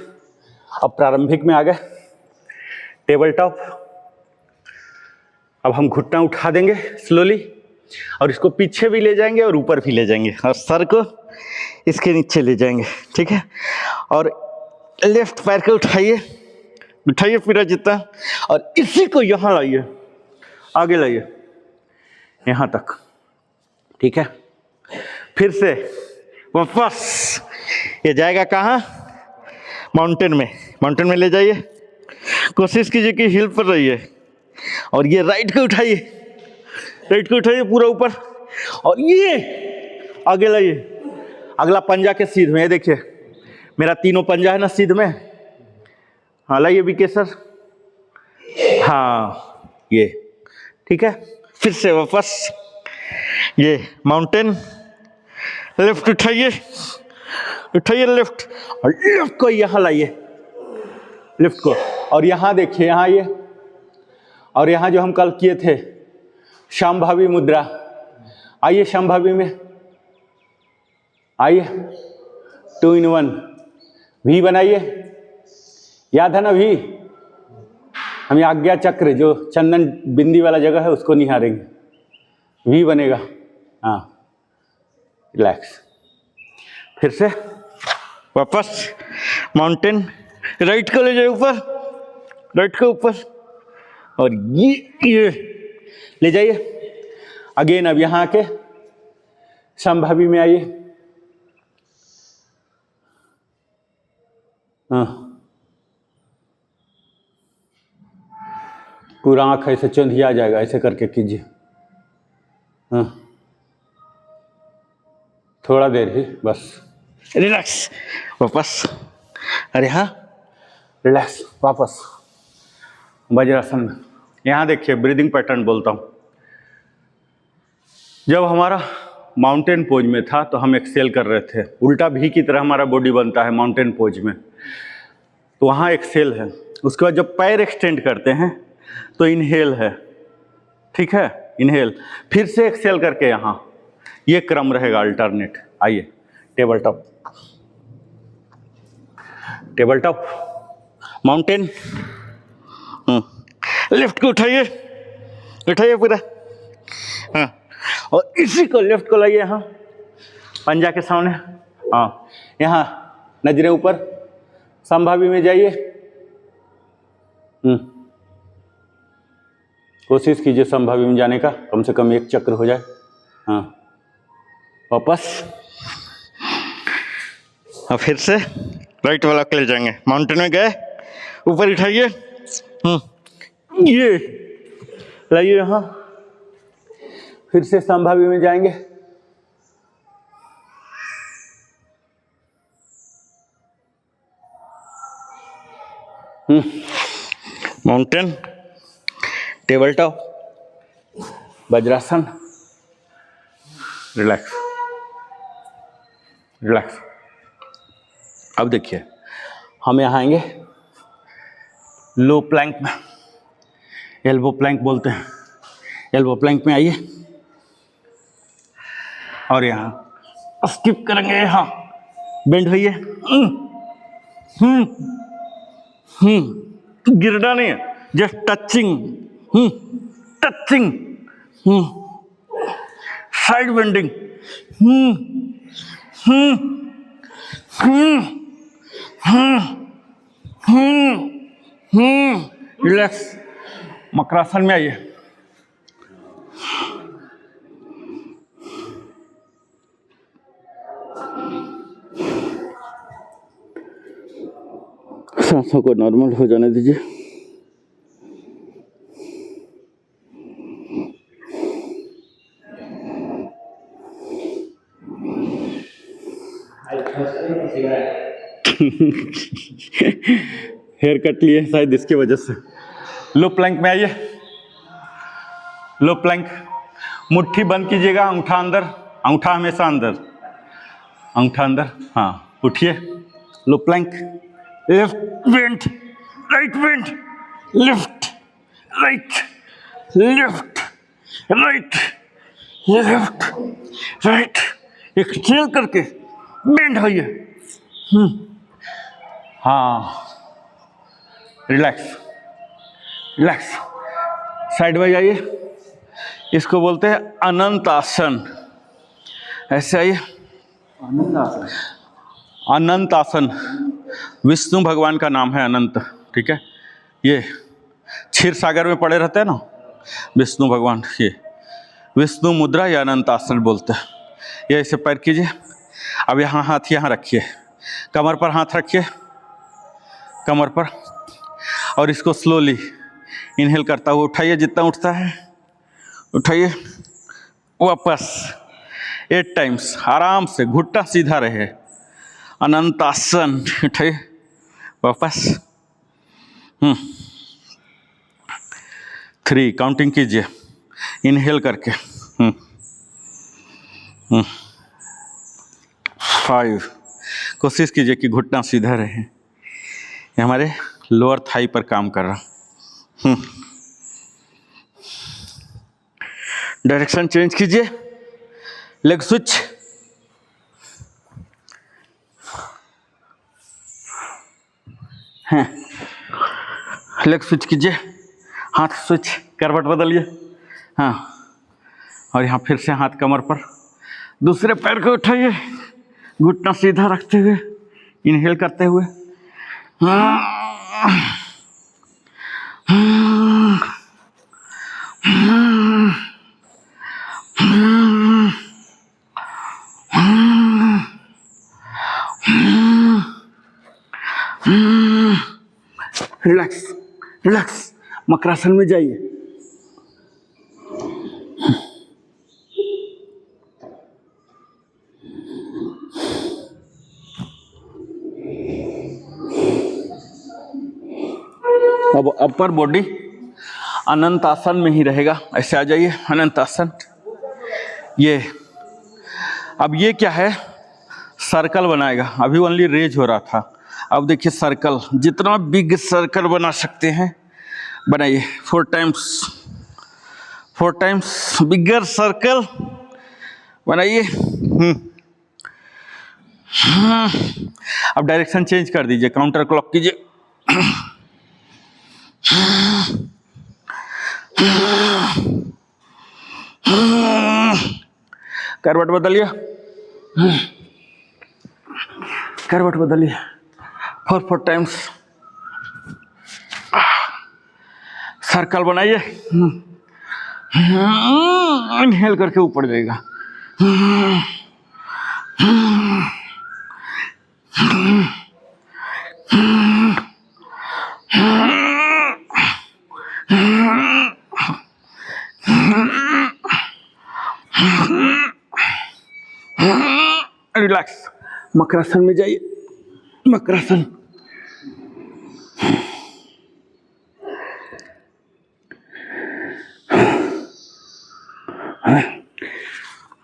अब प्रारंभिक में आ गए टेबल टॉप। अब हम घुटना उठा देंगे स्लोली, और इसको पीछे भी ले जाएंगे और ऊपर भी ले जाएंगे, और सर को इसके नीचे ले जाएंगे, ठीक है। और लेफ्ट पैर को उठाइए पूरा जितना, और इसी को यहाँ लाइए, आगे लाइए यहाँ तक, ठीक है। फिर से वापस ये जाएगा कहाँ, माउंटेन में ले जाइए। कोशिश कीजिए कि हिल पर रहिए, और ये राइट को उठाइए पूरा ऊपर, और ये आगे लाइए। अगला पंजा के सीध में, ये देखिए मेरा तीनों पंजा है ना सीध में। हाँ लाइए बीके सर, हाँ ये ठीक है। फिर से वापस ये माउंटेन, लेफ्ट उठाइए लेफ्ट, और लेफ्ट को यहाँ लाइए, लेफ्ट को, और यहाँ देखिए यहाँ ये, और यहाँ जो हम कल किए थे शांभावी मुद्रा, आइए शांभावी में, आइए 2 in 1 वी बनाइए, याद है ना वी। हम आज्ञा चक्र जो चंदन बिंदी वाला जगह है उसको निहारेंगे, वी बनेगा। हाँ रिलैक्स। फिर से वापस माउंटेन, राइट को ले जाए ऊपर, राइट को ऊपर, और ये ले जाइए अगेन। अब यहाँ आके संभावी में आइए, हाँ पूरा आँख ऐसे चंदिया जाएगा, ऐसे करके कीजिए, हाँ थोड़ा देर ही बस, रिलैक्स वापस। अरे हाँ रिलैक्स वापस वज्रासन में। यहाँ देखिए ब्रीदिंग पैटर्न बोलता हूँ। जब हमारा माउंटेन पोज में था तो हम एक्सेल कर रहे थे, उल्टा भी की तरह हमारा बॉडी बनता है माउंटेन पोज में, तो वहाँ एक्सेल है। उसके बाद जब पैर एक्सटेंड करते हैं तो इनहेल है, ठीक है, इनहेल, फिर से एक्सेल करके यहाँ, ये क्रम रहेगा अल्टरनेट। आइए table top, table top, mountain, left को उठाइए पूरा, हाँ, और इसी को लेफ्ट को लाइए यहाँ पंजा के सामने, हाँ यहाँ नजरें ऊपर, संभावी में जाइए, कोशिश कीजिए संभावी में जाने का, कम से कम एक चक्र हो जाए। हाँ वापस, और फिर से राइट वाला के ले जाएंगे, माउंटेन में गए, ऊपर उठाइए, ये लाइए यहाँ, फिर से संभावी में जाएंगे, mountain, table top, vajrasana, relax relax. अब देखिए हम यहाँ आएंगे लो प्लैंक में, एल्बो प्लैंक बोलते हैं, एल्बो प्लैंक में आइए, और यहाँ स्किप करेंगे, यहाँ बेंड होइए, गिरना नहीं है, just touching, touching, side bending, relax. Makarasana में आइए, सांसों को नॉर्मल हो जाने दीजिए। हेयर कट लिए शायद इसकी वजह से। लो प्लैंक में आइए, लो प्लैंक, मुट्ठी बंद कीजिएगा, अंगूठा अंदर, अंगूठा हमेशा अंदर, अंगूठा अंदर, हाँ उठिए, low plank, left bent, right bent, left right, left right, left right, exhale करके बेंड होइए। हाँ, रिलैक्स रिलैक्स, साइड बाई आइए। इसको बोलते हैं अनंत आसन। ऐसे आइए, अनंत आसन। विष्णु भगवान का नाम है अनंत, ठीक है। ये क्षीर सागर में पड़े रहते हैं ना विष्णु भगवान, ये विष्णु मुद्रा या अनंत आसन बोलते हैं। ये ऐसे पैर कीजिए। अब यहाँ हाथ यहाँ रखिए, कमर पर हाथ रखिए, कमर पर, और इसको स्लोली इनहेल करता हुआ उठाइए, जितना उठता है उठाइए, वापस 8 टाइम्स आराम से, घुटना सीधा रहे। अनंत आसन, उठाइए, वापस। 3 काउंटिंग कीजिए, इनहेल करके। 5, कोशिश कीजिए कि घुटना सीधा रहे। ये हमारे लोअर थाई पर काम कर रहा। डायरेक्शन चेंज कीजिए, लेग स्विच। लेग स्विच कीजिए, हाथ स्विच, करवट बदलिए। हाँ, और यहाँ फिर से हाथ कमर पर, दूसरे पैर को उठाइए, घुटना सीधा रखते हुए, इनहेल करते हुए। रिलैक्स रिलैक्स, मकरासन में जाइए। अब अपर बॉडी अनंत आसन में ही रहेगा। ऐसे आ जाइए, अनंत आसन। ये अब ये क्या है, सर्कल बनाएगा। अभी ओनली रेज हो रहा था, अब देखिए सर्कल, जितना बिग सर्कल बना सकते हैं बनाइए। 4 टाइम्स बिगर सर्कल बनाइए। अब डायरेक्शन चेंज कर दीजिए, काउंटर क्लॉक कीजिए। करवट बदलिए, करवट बदलिए। 4 टाइम्स सर्कल बनाइए। इनहेल करके ऊपर जाएगा। रिलैक्स, मकरासन में जाइए, मकरासन।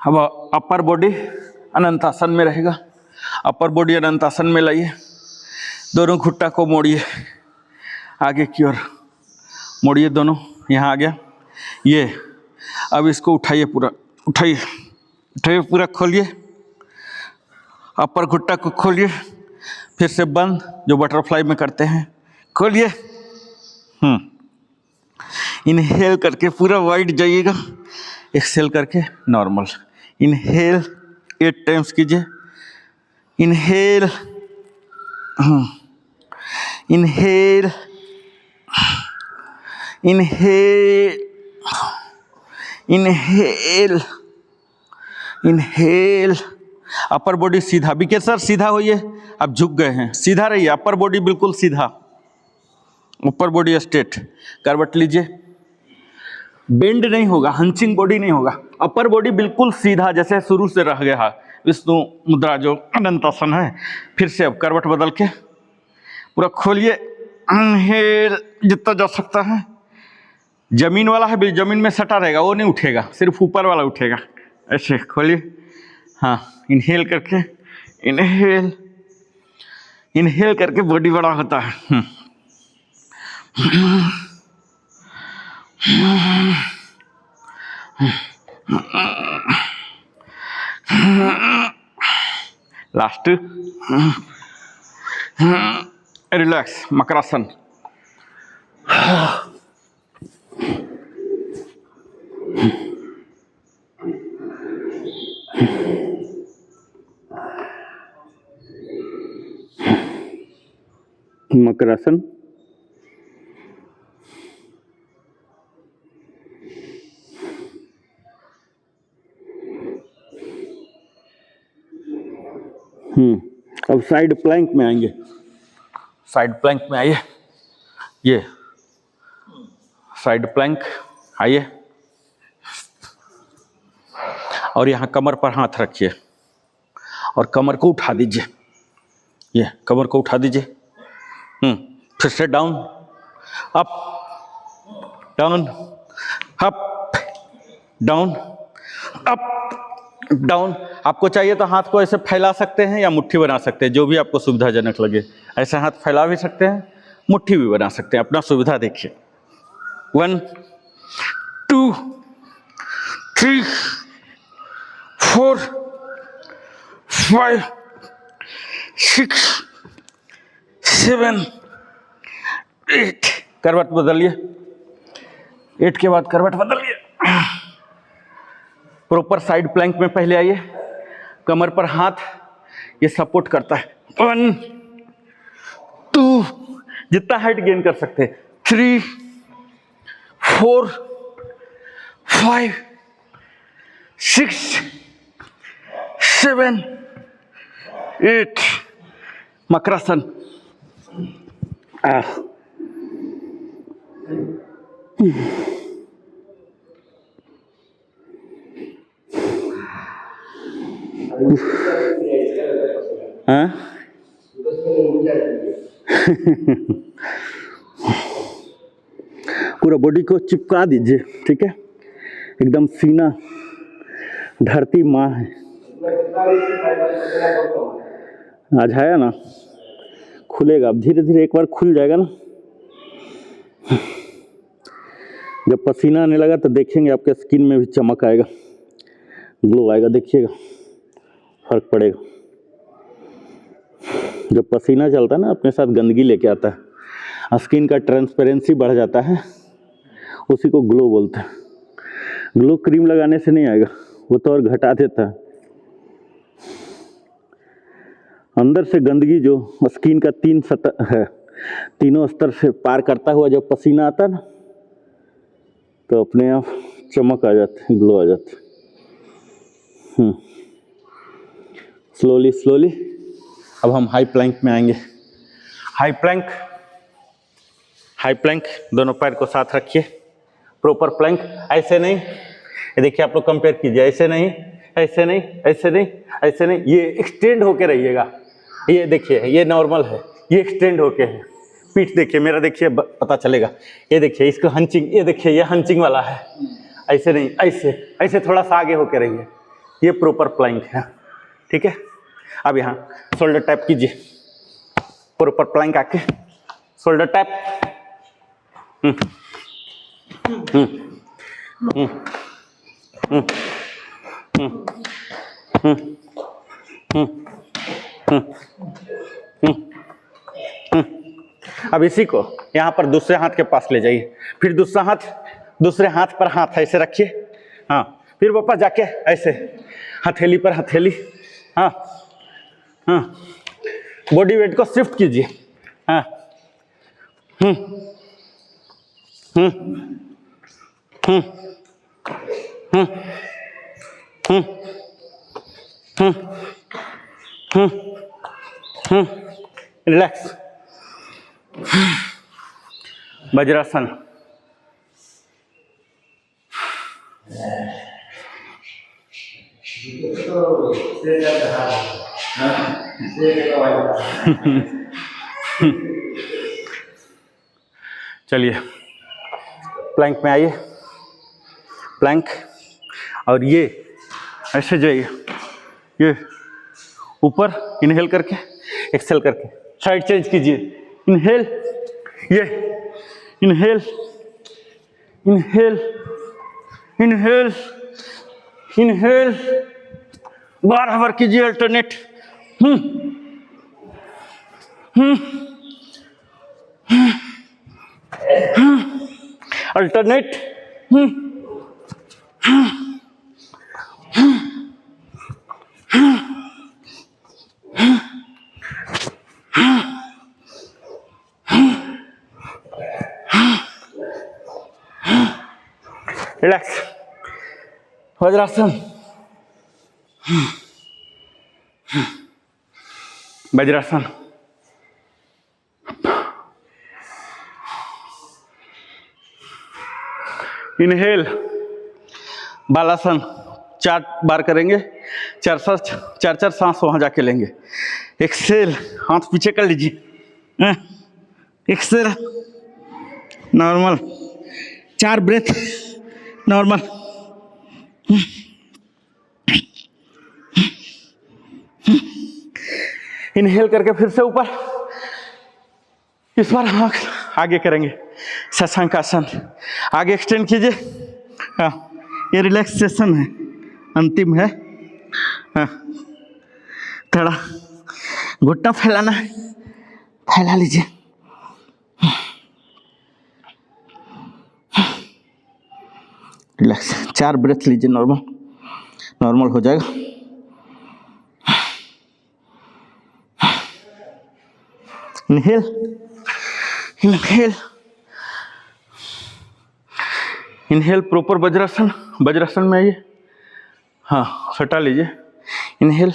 अब अपर बॉडी अनंत आसन में रहेगा। अपर बॉडी अनंत आसन में लाइए, दोनों घुट्टा को मोड़िए आगे की ओर, मोड़िए दोनों। यहाँ आ गया ये। अब इसको उठाइए, पूरा उठाइए, उठाइए, पूरा खोलिए, अपर घुट्टा को खोलिए, फिर से बंद, जो बटरफ्लाई में करते हैं, खोलिए। इनहेल करके पूरा वाइड जाइएगा, एक्सहेल करके नॉर्मल। इनहेल 8 टाइम्स कीजिए। Inhale, inhale, inhale, inhale, inhale. Upper body सीधा, बीके सर सीधा होइए, अब झुक गए हैं, सीधा रहिए। अपर बॉडी बिल्कुल सीधा, ऊपर बॉडी स्ट्रेट। करवट लीजिए, बेंड नहीं होगा, हंचिंग बॉडी नहीं होगा। अपर बॉडी बिल्कुल सीधा, जैसे शुरू से रह गया विष्णु मुद्रा जो अनंत आसन है। फिर से अब करवट बदल के पूरा खोलिए। इनहेल, जितना जा सकता है। जमीन वाला है, जमीन में सटा रहेगा, वो नहीं उठेगा, सिर्फ ऊपर वाला उठेगा। ऐसे खोलिए। हाँ, इनहेल करके, इनहेल, इनहेल करके बॉडी बड़ा होता है। Last relax, makarasana. मकरासन। अब साइड प्लैंक में आएंगे। साइड प्लैंक में आइए, ये साइड प्लैंक आइए, और यहाँ कमर पर हाथ रखिए और कमर को उठा दीजिए। ये कमर को उठा दीजिए। फिर से down, up, down, up, down, up, down. आपको चाहिए तो हाथ को ऐसे फैला सकते हैं या मुट्ठी बना सकते हैं, जो भी आपको सुविधाजनक लगे। ऐसे हाथ फैला भी सकते हैं, मुट्ठी भी बना सकते हैं, अपना सुविधा देखिए। 1 2 3 4 5 6 7 8। करवट बदलिए, 8 के बाद करवट बदलिए। प्रॉपर साइड प्लैंक में पहले आइए, कमर पर हाथ ये सपोर्ट करता है। 1 2, जितना हाइट गेन कर सकते हैं। 3 4 5 6 7 8। मकरासन। पूरा बॉडी को चिपका दीजिए, ठीक है। एकदम सीना धरती माँ है। आज आया ना, खुलेगा अब धीरे धीरे, एक बार खुल जाएगा ना। जब पसीना आने लगा तो देखेंगे आपके स्किन में भी चमक आएगा, ग्लो आएगा, देखिएगा फर्क पड़ेगा। जब पसीना चलता है ना, अपने साथ गंदगी लेके आता है, स्किन का ट्रांसपेरेंसी बढ़ जाता है, उसी को ग्लो बोलते हैं। ग्लो क्रीम लगाने से नहीं आएगा, वो तो और घटा देता है। अंदर से गंदगी जो स्किन का 3 सतह है, तीनों स्तर से पार करता हुआ जब पसीना आता है ना, तो अपने आप चमक आ जाती है, ग्लो आ जाती है। स्लोली स्लोली अब हम हाई प्लैंक में आएंगे। हाई प्लैंक, हाई प्लैंक, दोनों पैर को साथ रखिए। प्रॉपर प्लैंक, ऐसे नहीं, ये देखिए आप लोग कंपेयर कीजिए, ऐसे नहीं, ऐसे नहीं, ऐसे नहीं, ऐसे नहीं, ये एक्सटेंड होके रहिएगा। ये देखिए, ये नॉर्मल है, ये एक्सटेंड होके है। पीठ देखिए, मेरा देखिए, पता चलेगा। ये देखिए, इसको हंचिंग, ये देखिए, ये हंचिंग वाला है। ऐसे नहीं, ऐसे, ऐसे थोड़ा सा आगे होके रहिए। ये प्रॉपर प्लैंक है, ठीक है। अब यहाँ शोल्डर टैप कीजिए, प्रॉपर प्लैंक आके शोल्डर टैप। अब इसी को यहाँ पर दूसरे हाथ के पास ले जाइए, फिर दूसरा हाथ, दूसरे हाथ पर हाथ ऐसे रखिए। हाँ, फिर वापस जाके ऐसे हथेली पर हथेली। हाँ हाँ, बॉडी वेट को शिफ्ट कीजिए। हाँ, रिलैक्स। वज्रासन। चलिए प्लैंक में आइए, प्लैंक, और ये ऐसे जाइए, ये ऊपर इनहेल करके, एक्सेल करके साइड चेंज कीजिए। इनहेल, ये इनहेल, इनहेल, इनहेल, इनहेल, बराबर कीजिए। Alternate, alternate, relax. Vajrasana, vajrasana, inhale, balasana 4 बार करेंगे, 4 सांस वहां जाके लेंगे। एक्सेल, हाथ पीछे कर लीजिए। Exhale, normal, 4 breath normal. Inhale करके फिर से ऊपर, इस बार आंख आगे करेंगे, शशांक आसन। आगे एक्सटेंड कीजिए। हाँ, ये रिलैक्सेशन है, अंतिम है। हाँ, थोड़ा घुटना फैलाना है, फैला लीजिए। रिलैक्स, 4 ब्रेथ लीजिए, नॉर्मल, नॉर्मल हो जाएगा। Inhale, inhale, inhale, proper vajrasana. Vajrasana में आइए। हाँ, सटा लीजिए। इनहेल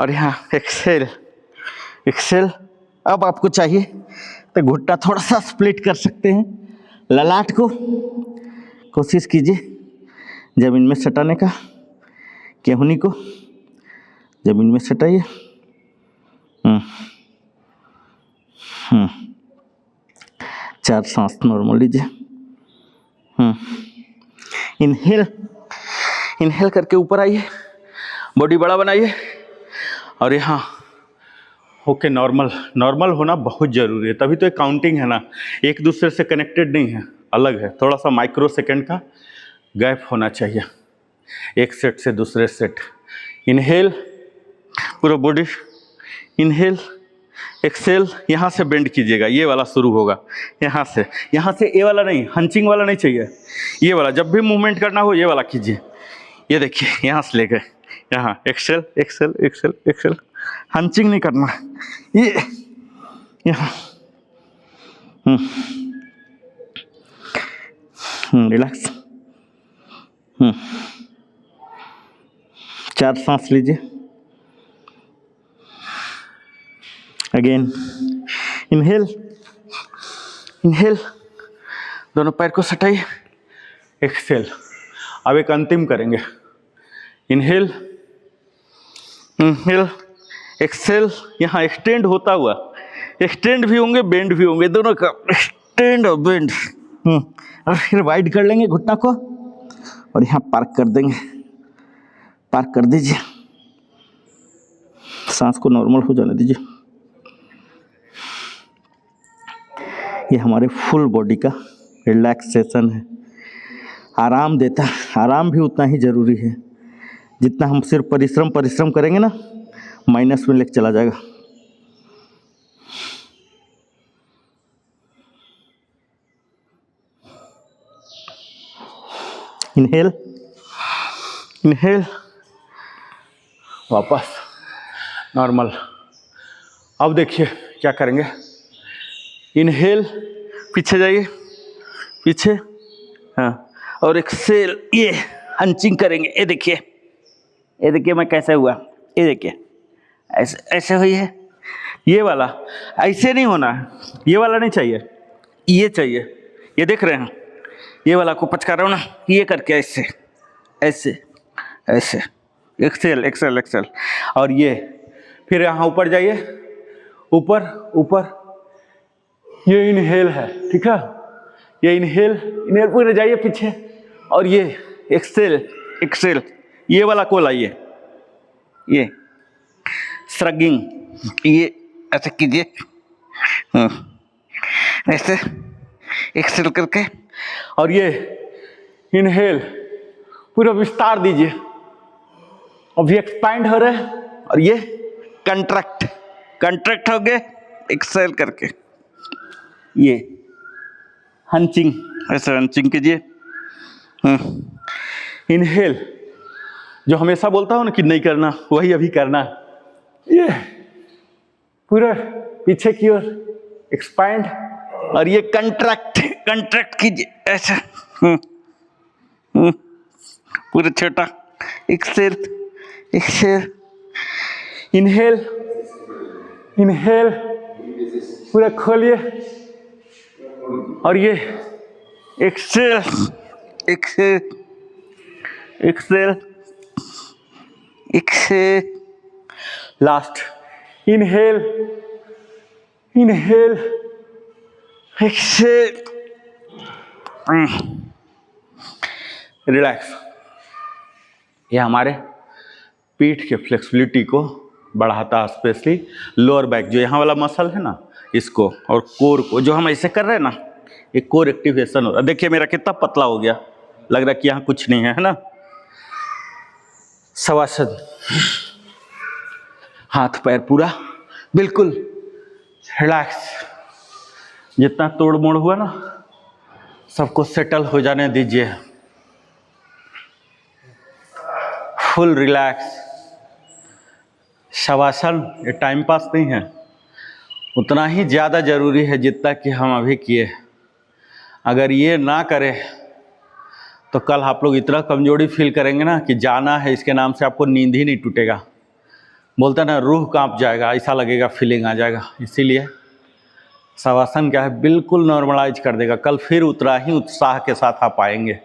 और यहाँ एक्सेल, एक्सेल। अब आपको चाहिए तो घुटना थोड़ा सा स्प्लिट कर सकते हैं, ललाट को कोशिश कीजिए जमीन में सटाने का। केहूनी को जमीन में सटाइए। 4 सांस नॉर्मल लीजिए। इनहेल, इनहेल करके ऊपर आइए, बॉडी बड़ा बनाइए और यहाँ ओके। नॉर्मल, नॉर्मल होना बहुत ज़रूरी है, तभी तो एक काउंटिंग है ना, एक दूसरे से कनेक्टेड नहीं है, अलग है। थोड़ा सा माइक्रो सेकेंड का गैप होना चाहिए एक सेट से दूसरे सेट। इनहेल, पूरा बॉडी, इनहेल, एक्सेल। यहाँ से बेंड कीजिएगा, ये वाला शुरू होगा यहाँ से। यहाँ से ये वाला नहीं, हंचिंग वाला नहीं चाहिए, ये वाला। जब भी मूवमेंट करना हो ये वाला कीजिए। ये देखिए, यहाँ से लेकर यहाँ, एक्सेल, एक्सेल, एक्सेल, एक्सेल। हंचिंग नहीं करना, ये यहाँ। रिलैक्स। 4 सांस लीजिए। अगेन, इनहेल, इनहेल, दोनों पैर को सटाइए। एक्सेल। अब एक अंतिम करेंगे। Inhale, inhale, exhale. यहाँ एक्सटेंड होता हुआ, एक्सटेंड भी होंगे, बेंड भी होंगे, दोनों का एक्सटेंड और बेंड। और फिर वाइड कर लेंगे घुटना को और यहाँ पार्क कर देंगे। पार्क कर दीजिए, सांस को नॉर्मल हो जाने दीजिए। ये हमारे फुल बॉडी का रिलैक्सेशन है, आराम देता है। आराम भी उतना ही ज़रूरी है जितना हम सिर्फ परिश्रम करेंगे ना, माइनस में लेके चला जाएगा। इनहेल, इनहेल, वापस नॉर्मल। अब देखिए क्या करेंगे। इनहेल, पीछे जाइए, पीछे। हाँ, और एक्सेल, ये हंचिंग करेंगे। ये देखिए, ये देखिए मैं कैसे हुआ, ये देखिए ऐसे ऐसे हुई है। ये वाला ऐसे नहीं होना है, ये वाला नहीं चाहिए, ये चाहिए। ये देख रहे हैं, ये वाला को पचका रहा हूँ ना, ये करके ऐसे ऐसे ऐसे। Exhale, exhale, exhale. और ये फिर यहाँ ऊपर जाइए, ऊपर ऊपर। ये इनहेल है, ठीक है। ये इनहेल, इनहेल पूरे जाइए पीछे। और ये एक्सेल, एक्सेल। ये वाला को लाइए, ये श्रगिंग, ये ऐसे कीजिए, ऐसे एक्सेल करके, और ये इनहेल पूरा विस्तार दीजिए, अभी एक्सपैंड हो रहा है, और ये कंट्रैक्ट कंट्रैक्ट हो गए एक्सेल करके, ये हंचिंग। ऐसे हंचिंग कीजिए। इनहेल जो हमेशा बोलता हूं ना कि नहीं करना, वही अभी करना। ये पूरा पीछे की ओर एक्सपैंड, और ये कंट्रैक्ट कीजिए ऐसा। पूरा छोटा एक्सेल एक्सेल। इनहेल इनहेल पूरा खोलिए, और ये exhale exhale exhale exhale. Last inhale inhale exhale. Relax. ये हमारे पीठ के फ्लेक्सिबिलिटी को बढ़ाता है, स्पेशली लोअर बैक, जो यहाँ वाला मसल है ना, इसको, और कोर को, जो हम ऐसे कर रहे हैं ना, ये कोर एक्टिवेशन हो रहा है। देखिए मेरा कितना पतला हो गया, लग रहा है कि यहाँ कुछ नहीं है ना। शवासन, हाथ पैर पूरा बिल्कुल रिलैक्स। जितना तोड़ मोड़ हुआ ना, सबको सेटल हो जाने दीजिए, फुल रिलैक्स। शवासन ये टाइम पास नहीं है, उतना ही ज़्यादा ज़रूरी है जितना कि हम अभी किए। अगर ये ना करें तो कल आप लोग इतना कमजोरी फील करेंगे ना कि जाना है इसके नाम से आपको नींद ही नहीं टूटेगा। बोलता ना, रूह कांप जाएगा, ऐसा लगेगा, फीलिंग आ जाएगा। इसीलिए शवासन क्या है, बिल्कुल नॉर्मलाइज कर देगा। कल फिर उतना ही उत्साह के साथ आप आएंगे।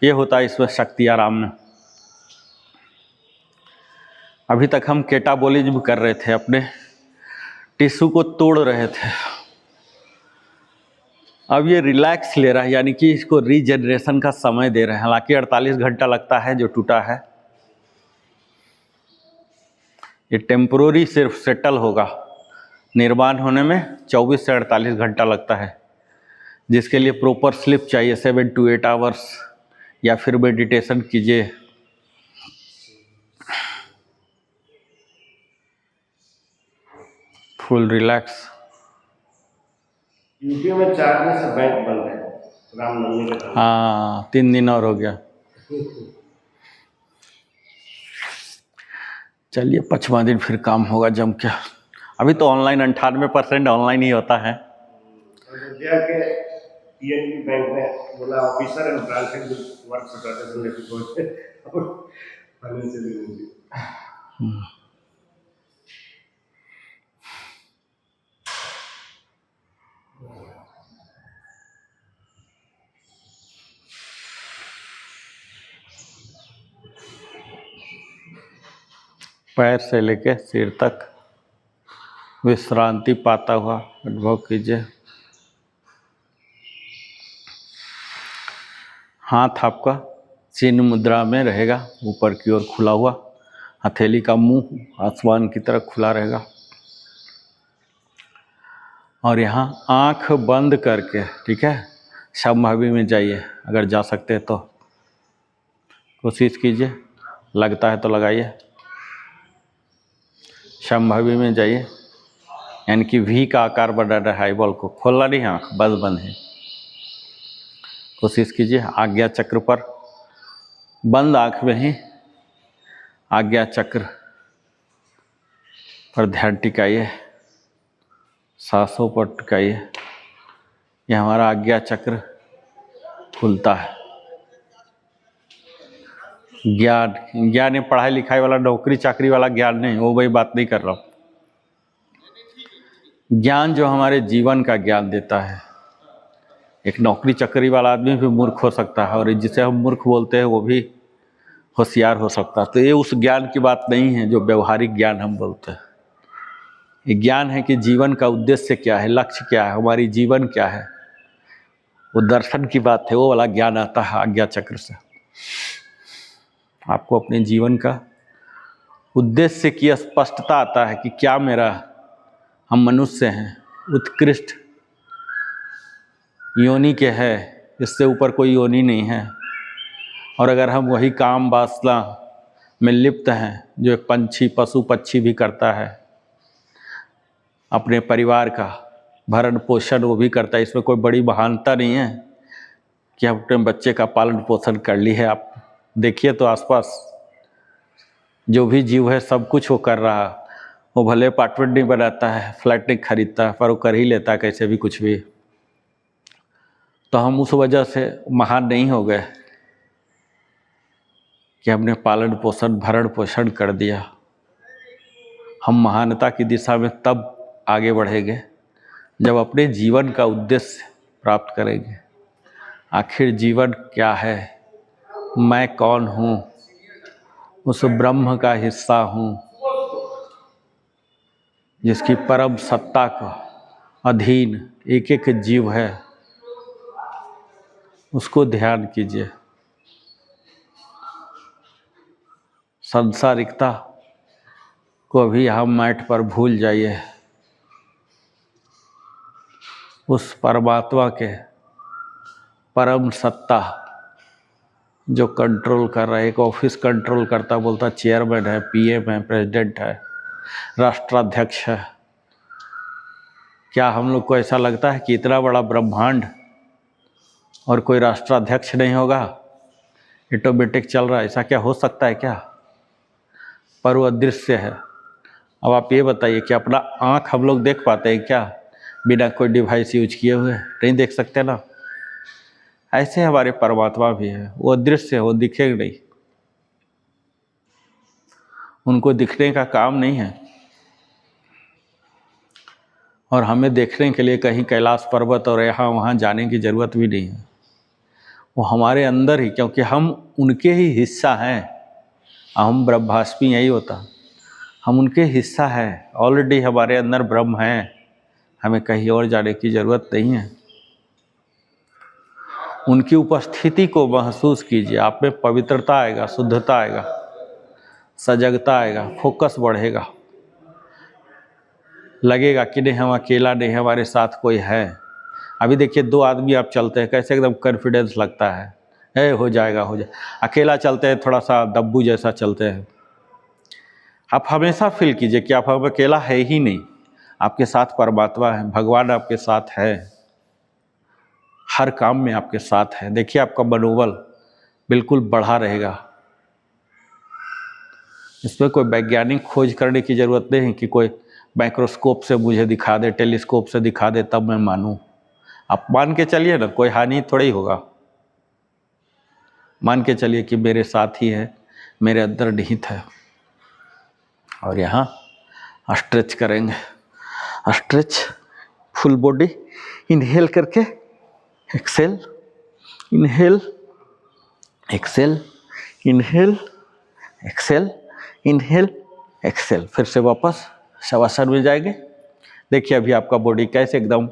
ये होता है इसमें शक्ति आराम में। अभी तक हम कैटाबॉलिज्म कर रहे थे, अपने टिश्यू को तोड़ रहे थे। अब ये रिलैक्स ले रहा है, यानी कि इसको रीजनरेशन का समय दे रहे हैं। हालांकि 48 घंटा लगता है जो टूटा है, ये टेम्पोररी सिर्फ सेटल होगा। निर्माण होने में 24 से 48 घंटा लगता है, जिसके लिए प्रॉपर स्लीप चाहिए 7 to 8 आवर्स, या फिर मेडिटेशन कीजिए। Full relax. यूपी में 4 दिन से बैंक बंद है, रामनवमी के दिन। हाँ, 3 दिन और हो गया। चलिए 5वां दिन फिर काम होगा जम के। अभी तो ऑनलाइन 98% ऑनलाइन ही होता है। अयोध्या के पीएनबी बैंक ने बोला officer and branch work situation लेके पहुंचे और फाइनेंशियल इमरजेंसी। पैर से लेके सिर तक विश्रांति पाता हुआ अनुभव कीजिए। हाथ आपका चिन्ह मुद्रा में रहेगा, ऊपर की ओर खुला हुआ। हथेली का मुंह आसमान की तरफ खुला रहेगा, और यहाँ आंख बंद करके, ठीक है, समभावी में जाइए। अगर जा सकते हैं तो कोशिश कीजिए, लगता है तो लगाइए। समभावी में जाइए, यानी कि वी का आकार बना रहा है। आईबॉल को खोलना नहीं, आँख बंद है। कोशिश कीजिए आज्ञा चक्र पर, बंद आँख में ही आज्ञा चक्र पर ध्यान टिकाइए, सांसों पर टिकाइए। यह हमारा आज्ञा चक्र खुलता है। ज्ञान ये पढ़ाई लिखाई वाला, नौकरी चाकरी वाला ज्ञान नहीं, वो वही बात नहीं कर रहा हूँ। ज्ञान जो हमारे जीवन का ज्ञान देता है। एक नौकरी चाकरी वाला आदमी भी मूर्ख हो सकता है, और जिसे हम मूर्ख बोलते हैं वो भी होशियार हो सकता है। तो ये उस ज्ञान की बात नहीं है जो व्यवहारिक ज्ञान हम बोलते हैं। ये ज्ञान है कि जीवन का उद्देश्य क्या है, लक्ष्य क्या है, हमारी जीवन क्या है, वो दर्शन की बात है। वो वाला ज्ञान आता है आज्ञा चक्र से। आपको अपने जीवन का उद्देश्य की स्पष्टता आता है कि क्या मेरा, हम मनुष्य हैं, उत्कृष्ट योनि के है, इससे ऊपर कोई योनि नहीं है। और अगर हम वही काम वासना में लिप्त हैं जो एक पंछी पशु पक्षी भी करता है, अपने परिवार का भरण पोषण वो भी करता है, इसमें कोई बड़ी महानता नहीं है कि हम अपने बच्चे का पालन पोषण कर ली है। आप देखिए तो आसपास जो भी जीव है सब कुछ वो कर रहा है। वो भले अपार्टमेंट नहीं बनाता है, फ्लैट नहीं खरीदता, पर वो कर ही लेता है कैसे भी कुछ भी। तो हम उस वजह से महान नहीं हो गए कि हमने पालन पोषण भरण पोषण कर दिया। हम महानता की दिशा में तब आगे बढ़ेंगे जब अपने जीवन का उद्देश्य प्राप्त करेंगे। आखिर जीवन क्या है, मैं कौन हूँ, उस ब्रह्म का हिस्सा हूँ जिसकी परम सत्ता का अधीन एक एक जीव है, उसको ध्यान कीजिए। सांसारिकता को अभी हम मैट पर भूल जाइए। उस परमात्मा के परम सत्ता जो कंट्रोल कर रहा है, एक ऑफिस कंट्रोल करता, बोलता चेयरमैन है, पीएम है, प्रेसिडेंट है, राष्ट्राध्यक्ष है। क्या हम लोग को ऐसा लगता है कि इतना बड़ा ब्रह्मांड और कोई राष्ट्राध्यक्ष नहीं होगा, ऑटोमेटिक चल रहा है? ऐसा क्या हो सकता है क्या? पर वो अदृश्य है। अब आप ये बताइए कि अपना आँख हम लोग देख पाते हैं क्या बिना कोई डिवाइस यूज किए हुए? नहीं देख सकते ना। ऐसे हमारे परमात्मा भी है, वो अदृश्य है, वो दिखेगा नहीं, उनको दिखने का काम नहीं है। और हमें देखने के लिए कहीं कैलाश पर्वत और यहाँ वहाँ जाने की ज़रूरत भी नहीं है। वो हमारे अंदर ही, क्योंकि हम उनके ही हिस्सा हैं। हम ब्रह्मास्मि यही होता, हम उनके हिस्सा हैं। ऑलरेडी हमारे अंदर ब्रह्म है, हमें कहीं और जाने की ज़रूरत नहीं है। उनकी उपस्थिति को महसूस कीजिए, आप में पवित्रता आएगा, शुद्धता आएगा, सजगता आएगा, फोकस बढ़ेगा। लगेगा कि नहीं हम अकेला नहीं, हमारे साथ कोई है। अभी देखिए 2 आदमी आप चलते हैं, कैसे एकदम कॉन्फिडेंस लगता है, हो जाएगा हो जाए। अकेला चलते हैं थोड़ा सा दब्बू जैसा चलते हैं। आप हमेशा फील कीजिए कि आप अकेला है ही नहीं, आपके साथ परमात्मा है, भगवान आपके साथ है, हर काम में आपके साथ है। देखिए आपका मनोबल बिल्कुल बढ़ा रहेगा। इसमें कोई वैज्ञानिक खोज करने की ज़रूरत नहीं है कि कोई माइक्रोस्कोप से मुझे दिखा दे, टेलीस्कोप से दिखा दे तब मैं मानूं। आप मान के चलिए ना, कोई हानि थोड़ी होगा। मान के चलिए कि मेरे साथ ही है, मेरे अंदर निहित है। और यहाँ स्ट्रेच करेंगे, स्ट्रेच फुल बॉडी, इनहेल करके exhale, inhale exhale, inhale exhale, inhale exhale. फिर से वापस शवासन में जाएंगे। देखिए अभी आपका बॉडी कैसे एकदम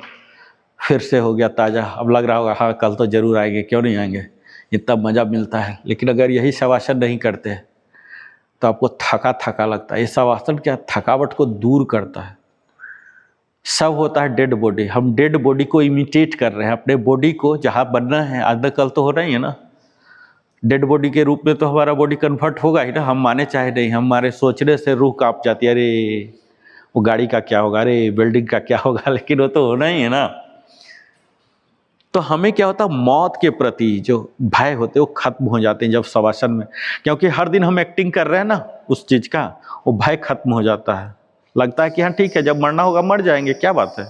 फिर से हो गया ताज़ा। अब लग रहा होगा हाँ कल तो ज़रूर आएंगे, क्यों नहीं आएंगे, इतना मज़ा मिलता है। लेकिन अगर यही शवासन नहीं करते तो आपको थका थका लगता है। ये शवासन क्या थकावट को दूर करता है। सब होता है डेड बॉडी, हम डेड बॉडी को इमिटेट कर रहे हैं, अपने बॉडी को जहाँ बनना है आज कल तो हो रहा ही है ना। डेड बॉडी के रूप में तो हमारा बॉडी कन्वर्ट होगा ही ना, हम माने चाहे नहीं। हमारे सोचने से रूह कांप जाती है, अरे वो गाड़ी का क्या होगा, अरे बिल्डिंग का क्या होगा, लेकिन वो तो होना ही है ना। तो हमें क्या होता है, मौत के प्रति जो भय होते हैं वो खत्म हो जाते हैं जब शवासन में, क्योंकि हर दिन हम एक्टिंग कर रहे हैं ना उस चीज़ का, वो भय खत्म हो जाता है। लगता है कि हाँ ठीक है, जब मरना होगा मर जाएंगे, क्या बात है,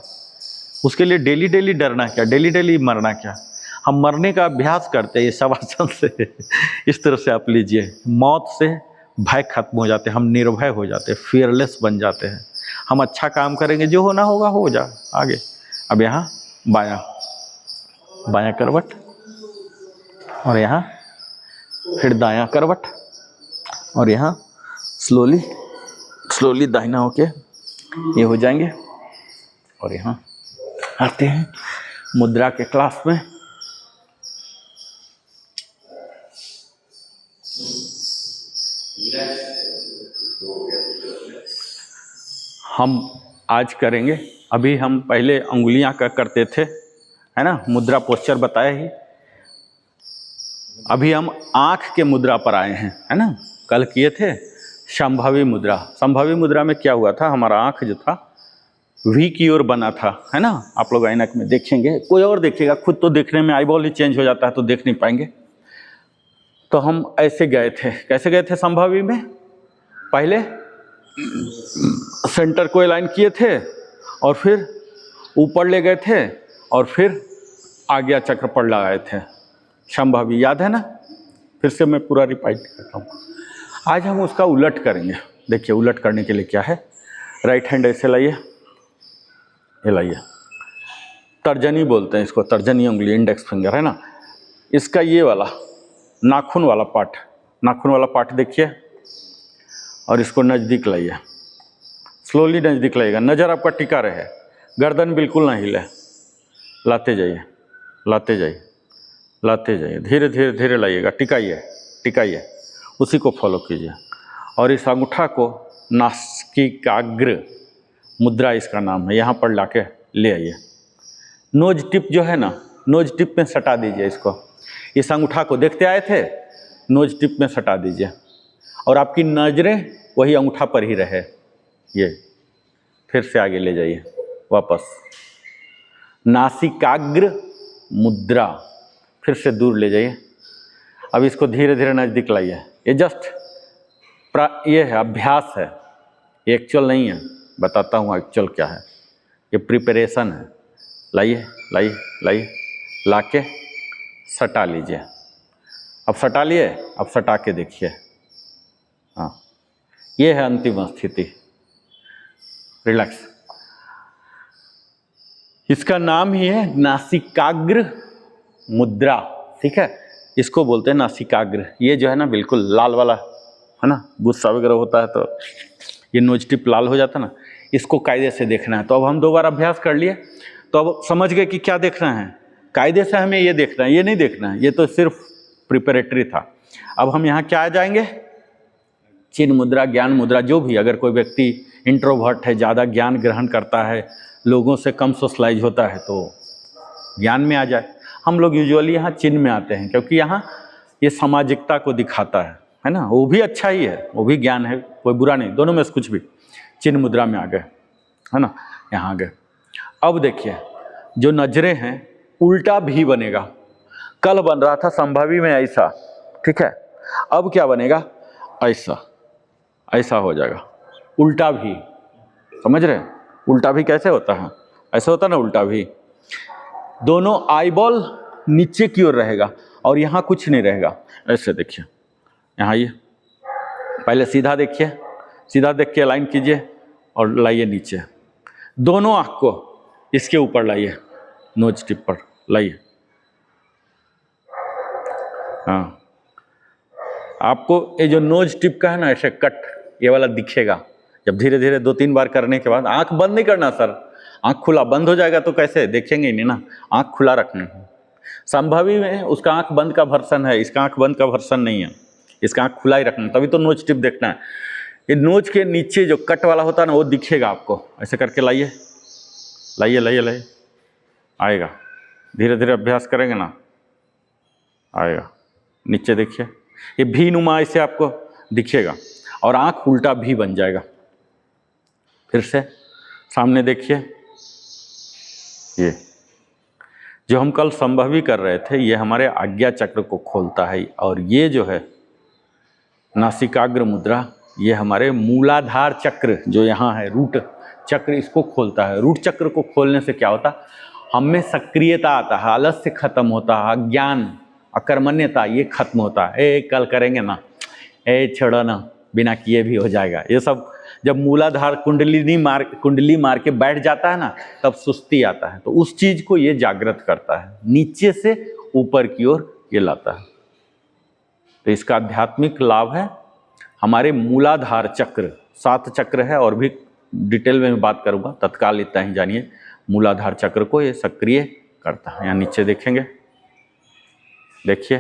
उसके लिए डेली डेली डरना क्या, डेली डेली मरना क्या। हम मरने का अभ्यास करते हैं ये शवासन से। इस तरह से आप लीजिए, मौत से भय खत्म हो जाते हैं, हम निर्भय हो जाते हैं, फियरलेस बन जाते हैं। हम अच्छा काम करेंगे, जो होना होगा हो जा आगे। अब यहाँ बायां बायां करवट, और यहाँ फिर दायां करवट, और यहाँ स्लोली स्लोली दाहिना होके ये हो जाएंगे। और यहाँ आते हैं मुद्रा के क्लास में। हम आज करेंगे अभी हम पहले अंगुलियां का करते थे, है ना, मुद्रा पोस्चर बताया ही। अभी हम आंख के मुद्रा पर आए हैं, है ना। कल किए थे संभावी मुद्रा। संभावी मुद्रा में क्या हुआ था, हमारा आंख जो था वी की ओर बना था, है ना। आप लोग ऐनक में देखेंगे, कोई और देखेगा, खुद तो देखने में आईबॉल ही चेंज हो जाता है तो देख नहीं पाएंगे। तो हम ऐसे गए थे, कैसे गए थे संभावी में, पहले सेंटर को अलाइन किए थे और फिर ऊपर ले गए थे और फिर आज्ञा चक्र पर लगाए थे संभावी, याद है ना। फिर से मैं पूरा रिपीट करता हूँ। आज हम उसका उलट करेंगे। देखिए उलट करने के लिए क्या है, राइट हैंड ऐसे लाइए, ये लाइए, तर्जनी बोलते हैं इसको, तर्जनी उंगली, इंडेक्स फिंगर, है ना। इसका ये वाला नाखून वाला पार्ट, नाखून वाला पार्ट देखिए और इसको नज़दीक लाइए, स्लोली नज़दीक लाइएगा, नज़र आपका टिका रहे, गर्दन बिल्कुल ना हिले, लाते जाइए, लाते जाइए, लाते जाइए, धीरे धीरे धीरे लाइएगा, टिकाइए टिकाइए, उसी को फॉलो कीजिए। और इस अंगूठा को नासिकाग्र मुद्रा इसका नाम है, यहाँ पर लाके ले आइए। नोज टिप जो है ना, नोज टिप में सटा दीजिए इसको। इस अंगूठा को देखते आए थे, नोज टिप में सटा दीजिए और आपकी नजरें वही अंगूठा पर ही रहे। ये फिर से आगे ले जाइए वापस, नासिकाग्र मुद्रा, फिर से दूर ले जाइए। अब इसको धीरे धीरे नज़दीक लाइए। ये जस्ट ये है, अभ्यास है, ये एक्चुअल नहीं है। बताता हूँ एक्चुअल क्या है, ये प्रिपरेशन है। लाइए लाइए लाइए, लाके सटा लीजिए। अब सटा लिए, अब सटा के देखिए। हाँ, ये है अंतिम स्थिति, रिलैक्स। इसका नाम ही है नासिकाग्र मुद्रा, ठीक है। इसको बोलते हैं नासिकाग्र। ये जो है ना बिल्कुल लाल वाला, है ना, गुस्सा वगैरह होता है तो ये नोज टिप लाल हो जाता है ना, इसको कायदे से देखना है। तो अब हम 2 बार अभ्यास कर लिए, तो अब समझ गए कि क्या देखना है। कायदे से हमें ये देखना है, ये नहीं देखना है, ये तो सिर्फ प्रिपरेटरी था। अब हम यहाँ क्या आ जाएंगे, चिन्ह मुद्रा, ज्ञान मुद्रा। जो भी, अगर कोई व्यक्ति इंट्रोवर्ट है, ज़्यादा ज्ञान ग्रहण करता है, लोगों से कम सोशलाइज होता है, तो ज्ञान में आ जाए। हम लोग यूजुअली यहाँ चिन्ह में आते हैं, क्योंकि यहाँ ये सामाजिकता को दिखाता है ना। वो भी अच्छा ही है, वो भी ज्ञान है, कोई बुरा नहीं, दोनों में से कुछ भी। चिन्ह मुद्रा में आ गए, है ना, यहाँ आ गए। अब देखिए, जो नजरें हैं, उल्टा भी बनेगा। कल बन रहा था संभावी में ऐसा, ठीक है। अब क्या बनेगा, ऐसा, ऐसा हो जाएगा, उल्टा भी। समझ रहे हैं, उल्टा भी कैसे होता है, ऐसा होता ना उल्टा भी। दोनों आईबॉल नीचे की ओर रहेगा और यहाँ कुछ नहीं रहेगा। ऐसे देखिए, यहाँ ये पहले सीधा देखिए, सीधा देख के लाइन कीजिए और लाइए नीचे। दोनों आँख को इसके ऊपर लाइए, नोज टिप पर लाइए। हाँ, आपको ये जो नोज टिप का है ना, ऐसे कट ये वाला दिखेगा। जब धीरे धीरे 2-3 बार करने के बाद, आंख बंद नहीं करना सर, आंख खुला, बंद हो जाएगा तो कैसे देखेंगे नहीं ना, आंख खुला रखना है। संभावी में उसका आंख बंद का वर्सन है, इसका आंख बंद का वर्सन नहीं है, इसका आंख खुला ही रखना, तभी तो नोज टिप देखना है। ये नोज के नीचे जो कट वाला होता है ना, वो दिखेगा आपको। ऐसे करके लाइए लाइए लाइए लाइए, आएगा। धीरे धीरे अभ्यास करेंगे ना, आएगा। नीचे देखिए, ये भी नुमा ऐसे आपको दिखेगा और आंख उल्टा भी बन जाएगा। फिर से सामने देखिए, ये जो हम कल संभवी कर रहे थे, ये हमारे आज्ञा चक्र को खोलता है। और ये जो है नासिकाग्र मुद्रा, ये हमारे मूलाधार चक्र जो यहाँ है, रूट चक्र, इसको खोलता है। रूट चक्र को खोलने से क्या होता, हम में सक्रियता आता है, आलस्य खत्म होता है, अज्ञान, अकर्मण्यता ये खत्म होता है। ए कल करेंगे ना, ए छोड़ो ना, बिना किए भी हो जाएगा। ये सब जब मूलाधार कुंडली मार के बैठ जाता है ना, तब सुस्ती आता है। तो उस चीज को ये जागृत करता है, नीचे से ऊपर की ओर ये लाता है। तो इसका आध्यात्मिक लाभ है। हमारे मूलाधार चक्र, 7 चक्र है, और भी डिटेल में बात करूंगा, तत्काल इतना ही जानिए। मूलाधार चक्र को ये सक्रिय करता है। यहाँ नीचे देखेंगे, देखिए,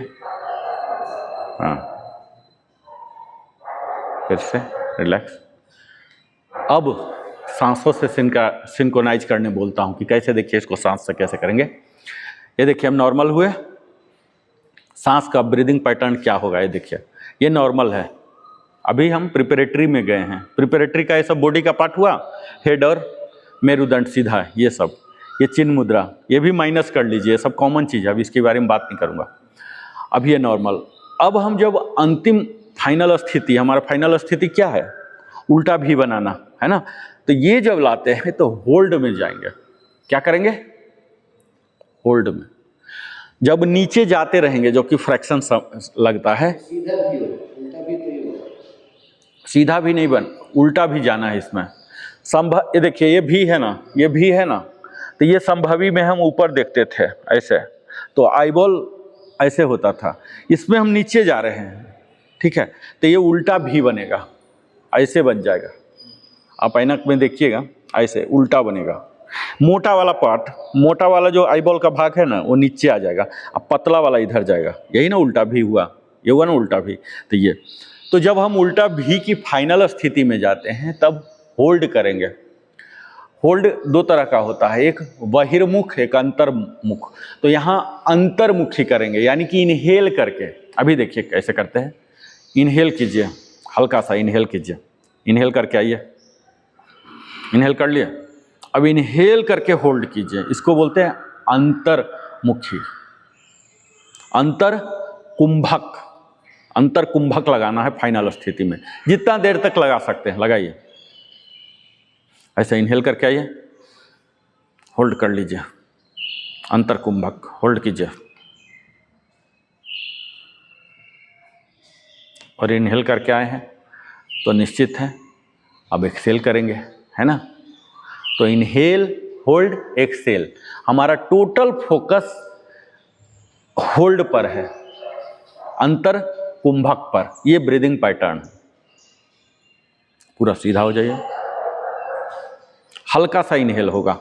हाँ, फिर से रिलैक्स। अब सांसों से सिंक्रोनाइज करने बोलता हूँ कि कैसे, देखिए इसको सांस से कैसे करेंगे। ये देखिए हम नॉर्मल हुए, सांस का ब्रीदिंग पैटर्न क्या होगा ये देखिए, ये नॉर्मल है। अभी हम प्रिपरेटरी में गए हैं। प्रिपरेटरी का ये सब बॉडी का पार्ट हुआ, हेड और मेरुदंड सीधा है, ये सब, ये चिन्ह मुद्रा, ये भी माइनस कर लीजिए, ये सब कॉमन चीज़ है, अभी इसके बारे में बात नहीं करूँगा। अब ये नॉर्मल। अब हम जब अंतिम फाइनल स्थिति, हमारा फाइनल स्थिति क्या है, उल्टा भी बनाना है ना, तो ये जब लाते हैं तो होल्ड में जाएंगे। क्या करेंगे, होल्ड में। जब नीचे जाते रहेंगे, जो कि फ्रैक्शन लगता है, सीधा भी नहीं बन, उल्टा भी जाना है इसमें। संभव, ये देखिए ये भी है ना, ये भी है ना, तो ये संभवी में हम ऊपर देखते थे ऐसे, तो आईबॉल ऐसे होता था, इसमें हम नीचे जा रहे हैं, ठीक है, तो ये उल्टा भी बनेगा, ऐसे बन जाएगा। आप ऐनक में देखिएगा, ऐसे उल्टा बनेगा। मोटा वाला पार्ट, मोटा वाला जो आईबॉल का भाग है ना, वो नीचे आ जाएगा, अब पतला वाला इधर जाएगा, यही ना उल्टा भी हुआ, ये हुआ ना उल्टा भी। तो ये, तो जब हम उल्टा भी की फाइनल स्थिति में जाते हैं तब होल्ड करेंगे। होल्ड दो तरह का होता है, एक बहिर्मुख, एक अंतर्मुख। तो यहाँ अंतर्मुखी करेंगे, यानी कि इनहेल करके। अभी देखिए कैसे करते हैं, इनहेल कीजिए, हल्का सा इनहेल कीजिए, इनहेल करके आइए, इनहेल कर लिए, अब इनहेल करके होल्ड कीजिए, इसको बोलते हैं अंतर्मुखी। अंतर कुंभक, अंतर कुंभक लगाना है फाइनल स्थिति में, जितना देर तक लगा सकते हैं लगाइए। ऐसे इनहेल करके आइए, होल्ड कर लीजिए, अंतर कुंभक होल्ड कीजिए, और इनहेल करके आए हैं तो निश्चित है अब एक्सेल करेंगे, है ना। तो इनहेल, होल्ड, एक्सेल, हमारा टोटल फोकस होल्ड पर है, अंतर कुंभक पर। ये ब्रीदिंग पैटर्न, पूरा सीधा हो जाइए, हल्का सा इनहेल होगा,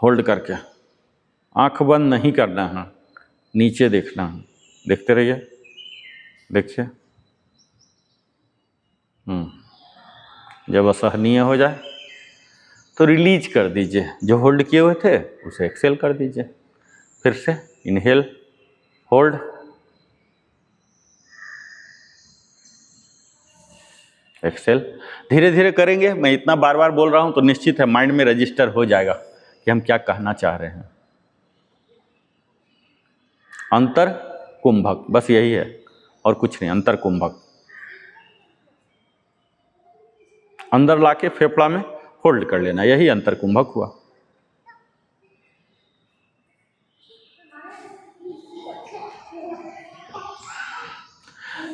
होल्ड करके, आंख बंद नहीं करना है, नीचे देखना है, देखते रहिए, देखिए। जब असहनीय हो जाए तो रिलीज कर दीजिए, जो होल्ड किए हुए थे उसे एक्सेल कर दीजिए। फिर से इनहेल, होल्ड, एक्सेल। धीरे धीरे करेंगे, मैं इतना बार बार बोल रहा हूं तो निश्चित है माइंड में रजिस्टर हो जाएगा कि हम क्या कहना चाह रहे हैं। अंतर कुंभक, बस यही है और कुछ नहीं, अंतर कुंभक। अंदर लाके फेफड़ा में होल्ड कर लेना, यही अंतर कुंभक हुआ।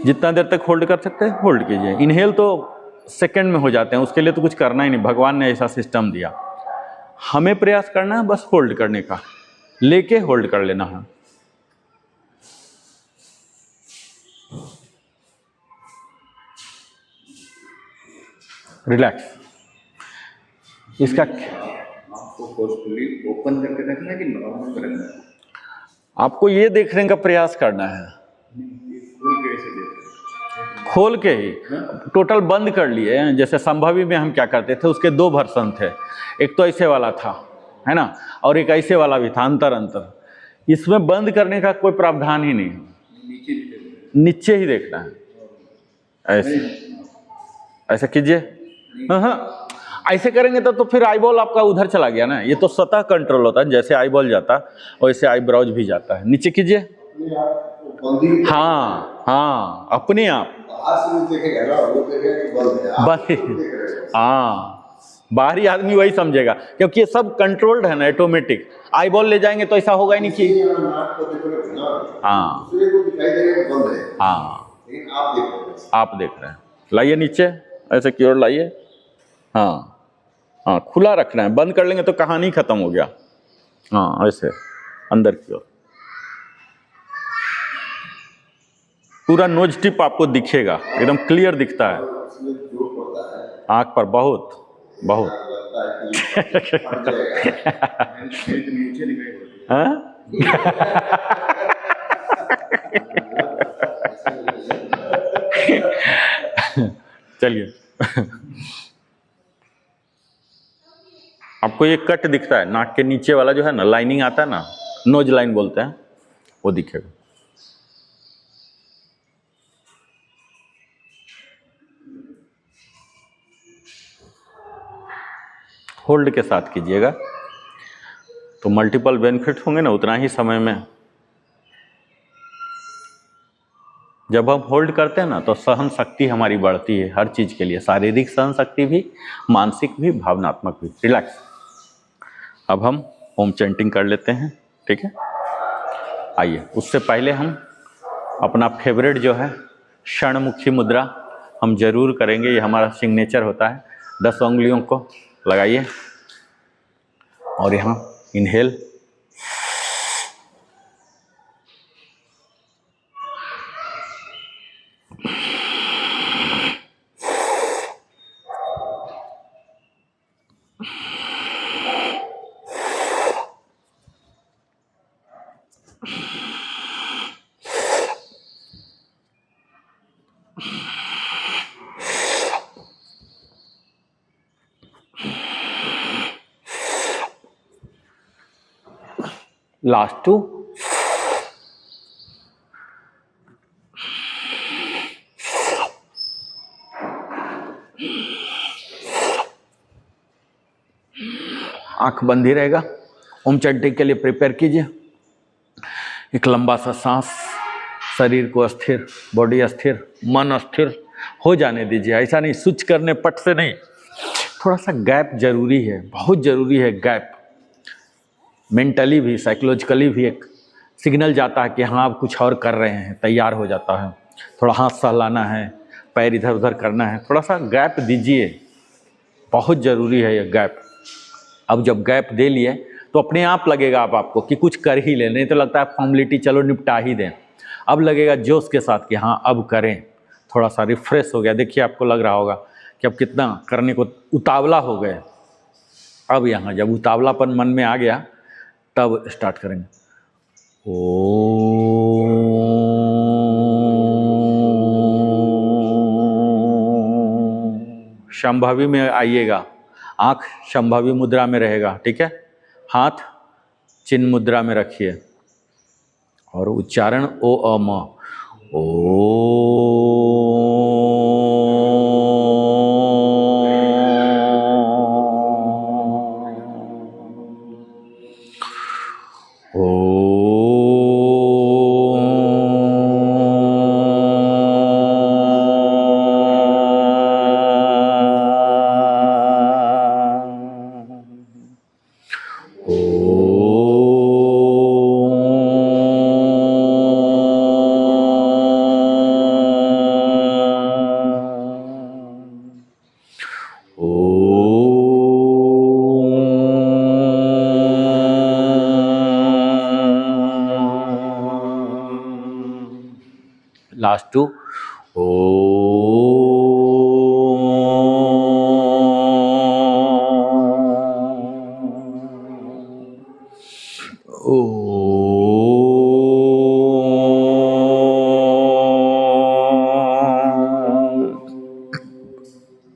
जितना देर तक होल्ड कर सकते हैं होल्ड कीजिए। इनहेल तो सेकंड में हो जाते हैं, उसके लिए तो कुछ करना ही नहीं, भगवान ने ऐसा सिस्टम दिया। हमें प्रयास करना है बस होल्ड करने का, लेके होल्ड कर लेना है। रिलैक्स। इसका आपको फोर्सफुली ओपन करके रखना है कि नॉर्मल रखना है? आपको ये देखने का प्रयास करना है, खोल के ही। टोटल बंद कर लिए, जैसे संभवी में हम क्या करते थे, उसके दो वर्जन थे, एक तो ऐसे वाला था, है ना, और एक ऐसे वाला भी था, अंतर अंतर। इसमें बंद करने का कोई प्रावधान ही नहीं है, नीचे ही देखना है, ऐसे ऐसे कीजिए। हाँ, ऐसे करेंगे तो फिर आईबॉल आपका उधर चला गया ना, ये तो सतह कंट्रोल होता है, जैसे आईबॉल जाता वैसे आईब्राउज भी जाता है। नीचे कीजिए, हाँ हाँ, अपने आप बंद। हाँ, बाहरी आदमी वही समझेगा, क्योंकि ये सब कंट्रोल्ड है ना, ऑटोमेटिक। आईबॉल ले जाएंगे तो ऐसा होगा ही नहीं कि हाँ हाँ, आप देख रहे हैं। लाइए नीचे, ऐसे की ओर लाइए, हाँ हाँ, खुला रखना है, बंद कर लेंगे तो कहानी खत्म हो गया। हाँ, ऐसे अंदर की ओर पूरा नोज टिप आपको दिखेगा, एकदम क्लियर दिखता है आंख पर, बहुत बहुत। हाँ? चलिए, आपको ये कट दिखता है, नाक के नीचे वाला जो है ना, लाइनिंग आता है ना, नोज लाइन बोलते हैं, वो दिखेगा। होल्ड के साथ कीजिएगा तो मल्टीपल बेनिफिट होंगे ना उतना ही समय में। जब हम होल्ड करते हैं ना तो सहन शक्ति हमारी बढ़ती है हर चीज के लिए, शारीरिक सहन शक्ति भी, मानसिक भी, भावनात्मक भी। रिलैक्स। अब हम ओम चैंटिंग कर लेते हैं, ठीक है। आइए, उससे पहले हम अपना फेवरेट जो है क्षणमुखी मुद्रा हम जरूर करेंगे, ये हमारा सिग्नेचर होता है। 10 उंगलियों को लगाइए और यहाँ इनहेल, लास्ट 2, आंख बंद ही रहेगा। ओम चैंटिंग के लिए प्रिपेयर कीजिए। एक लंबा सा सांस, शरीर को अस्थिर, बॉडी अस्थिर, मन अस्थिर हो जाने दीजिए। ऐसा नहीं स्विच करने पट से नहीं, थोड़ा सा गैप जरूरी है, बहुत जरूरी है गैप। मेंटली भी, साइकोलॉजिकली भी एक सिग्नल जाता है कि हाँ आप कुछ और कर रहे हैं, तैयार हो जाता है। थोड़ा हाथ सहलाना है, पैर इधर उधर करना है, थोड़ा सा गैप दीजिए, बहुत ज़रूरी है ये गैप। अब जब गैप दे लिए तो अपने आप लगेगा आपको कि कुछ कर ही ले, नहीं तो लगता है फॉर्मेलिटी चलो निपटा ही दें। अब लगेगा जोश के साथ कि हाँ अब करें, थोड़ा सा रिफ्रेश हो गया। देखिए आपको लग रहा होगा कि अब कितना करने को उतावला हो गए। अब यहाँ जब उतावलापन मन में आ गया तब स्टार्ट करेंगे। शंभवी में आइएगा, आंख शंभवी मुद्रा में रहेगा, ठीक है। हाथ चिन्ह मुद्रा में रखिए और उच्चारण ओ अ म, लास्ट 2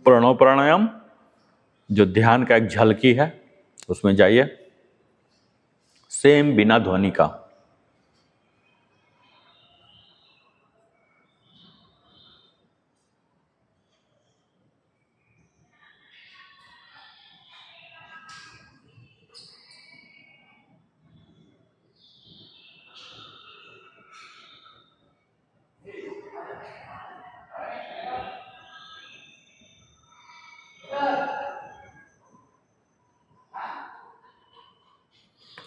प्रणव प्राणायाम जो ध्यान का एक झलकी है उसमें जाइए, सेम बिना ध्वनि का।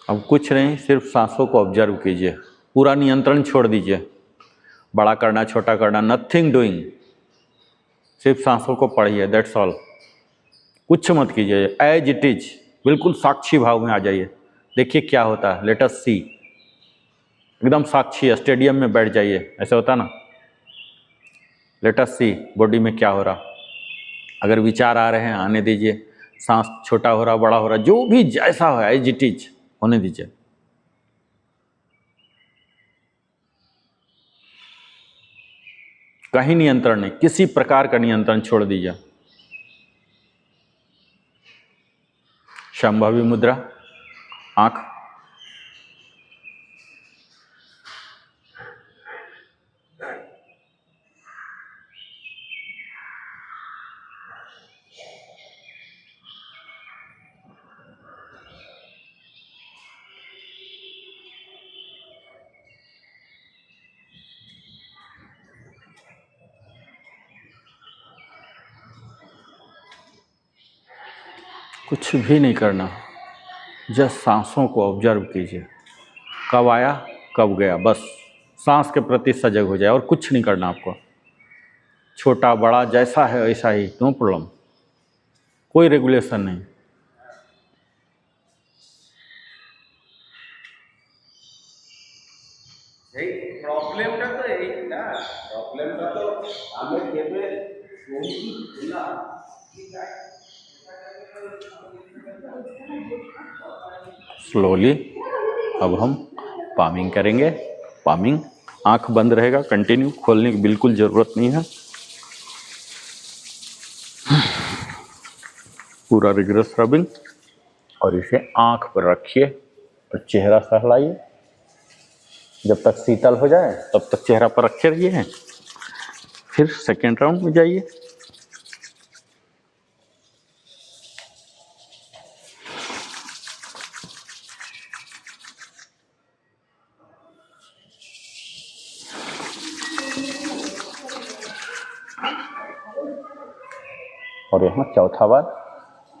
अब कुछ नहीं, सिर्फ सांसों को ऑब्जर्व कीजिए, पूरा नियंत्रण छोड़ दीजिए, बड़ा करना छोटा करना, नथिंग डूइंग, सिर्फ सांसों को पढ़िए, दैट्स ऑल। कुछ मत कीजिए, एज इट इज, बिल्कुल साक्षी भाव में आ जाइए। देखिए क्या होता है, लेट अस सी। एकदम साक्षी, स्टेडियम में बैठ जाइए, ऐसा होता ना, लेट अस सी बॉडी में क्या हो रहा। अगर विचार आ रहे हैं आने दीजिए, सांस छोटा हो रहा बड़ा हो रहा, जो भी जैसा हो एज इट इज होने दीजिए। कहीं नियंत्रण नहीं, किसी प्रकार का नियंत्रण छोड़ दीजिए। संभावी मुद्रा, आंख, कुछ भी नहीं करना, जस्ट सांसों को ऑब्जर्व कीजिए, कब आया कब गया, बस सांस के प्रति सजग हो जाए और कुछ नहीं करना आपको। छोटा बड़ा जैसा है वैसा ही, नो प्रॉब्लम, कोई रेगुलेशन नहीं। प्रॉब्लम तो यही ना, प्रॉब्लम तो हमें केवल स्लोली अब हम पामिंग करेंगे। पामिंग, आंख बंद रहेगा, कंटिन्यू, खोलने की बिल्कुल ज़रूरत नहीं है। पूरा रिग्रेस रबिंग, और इसे आंख पर रखिए और चेहरा सहलाइए। जब तक शीतल हो जाए तब तक चेहरा पर रखे रहिए, फिर सेकेंड राउंड में जाइए। और यहाँ चौथा बार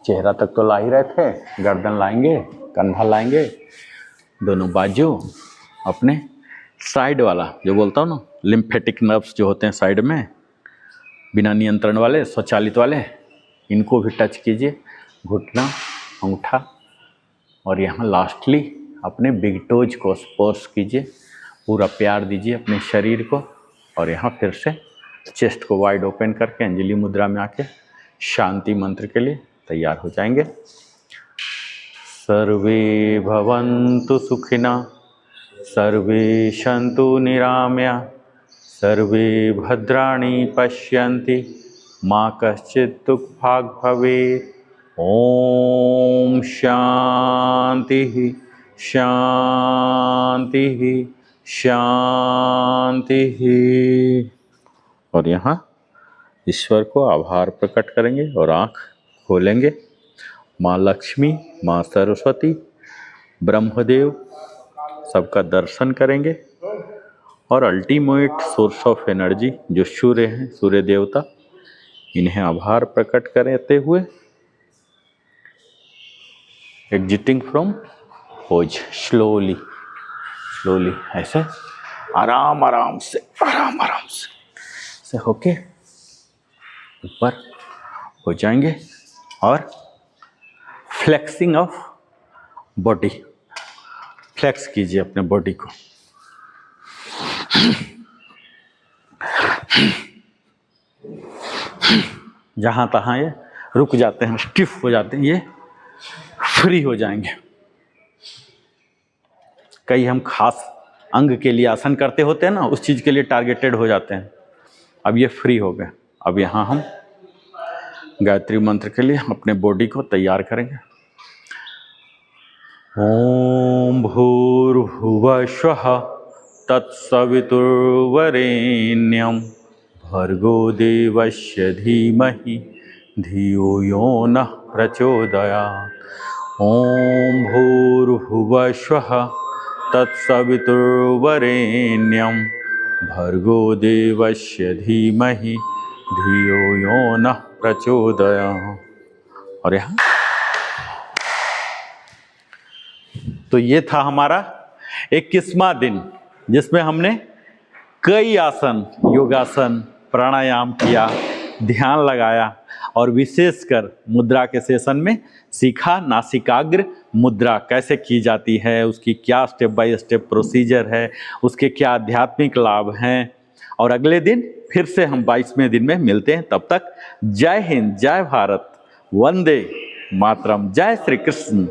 चेहरा तक तो ला ही रहे थे, गर्दन लाएंगे, कंधा लाएंगे, दोनों बाजू अपने साइड वाला जो बोलता हूँ ना, लिम्फेटिक नर्व्स जो होते हैं साइड में, बिना नियंत्रण वाले, स्वचालित वाले, इनको भी टच कीजिए, घुटना, अंगूठा, और यहाँ लास्टली अपने बिग टोज को स्पर्श कीजिए, पूरा प्यार दीजिए अपने शरीर को। और यहाँ फिर से चेस्ट को वाइड ओपन करके अंजलि मुद्रा में आके शांति मंत्र के लिए तैयार हो जाएंगे। सर्वे भवन्तु सुखिना, सर्वे सन्तु निरामया, सर्वे भद्राणि पश्यन्ति, मा कश्चित् दुःखभाग् भवेत्। ओम शांति शांति शांति। और यहाँ ईश्वर को आभार प्रकट करेंगे और आँख खोलेंगे। माँ लक्ष्मी, माँ सरस्वती, ब्रह्मदेव सबका दर्शन करेंगे। और अल्टीमेट सोर्स ऑफ एनर्जी जो सूर्य हैं, सूर्य देवता, इन्हें आभार प्रकट करते हुए exiting from pose, slowly slowly, ऐसे आराम आराम से होके ऊपर हो जाएंगे। और फ्लेक्सिंग ऑफ बॉडी, फ्लेक्स कीजिए अपने बॉडी को। जहाँ तहाँ ये रुक जाते हैं, स्टिफ हो जाते हैं, ये फ्री हो जाएंगे। कई हम खास अंग के लिए आसन करते होते हैं ना, उस चीज़ के लिए टारगेटेड हो जाते हैं। अब ये फ्री हो गए। अब यहाँ हम गायत्री मंत्र के लिए अपने बॉडी को तैयार करेंगे। ओम भूर्भुवः स्वः तत्सवितुर्वरेण्यं भर्गो देवस्य धीमहि धियो यो नः प्रचोदयात्। ओम भूर्भुवः स्वः तत्सवितुर्वरेण्यं भर्गो देवस्य धीमहि धियो यो नः प्रचोदयात्। और यहाँ तो ये था हमारा 21वां दिन, जिसमें हमने कई आसन, योगासन, प्राणायाम किया, ध्यान लगाया और विशेषकर मुद्रा के सेशन में सीखा नासिकाग्र मुद्रा कैसे की जाती है, उसकी क्या स्टेप बाय स्टेप प्रोसीजर है, उसके क्या आध्यात्मिक लाभ हैं। और अगले दिन फिर से हम 22वें दिन में मिलते हैं। तब तक जय हिंद, जय भारत, वंदे मातरम, जय श्री कृष्ण।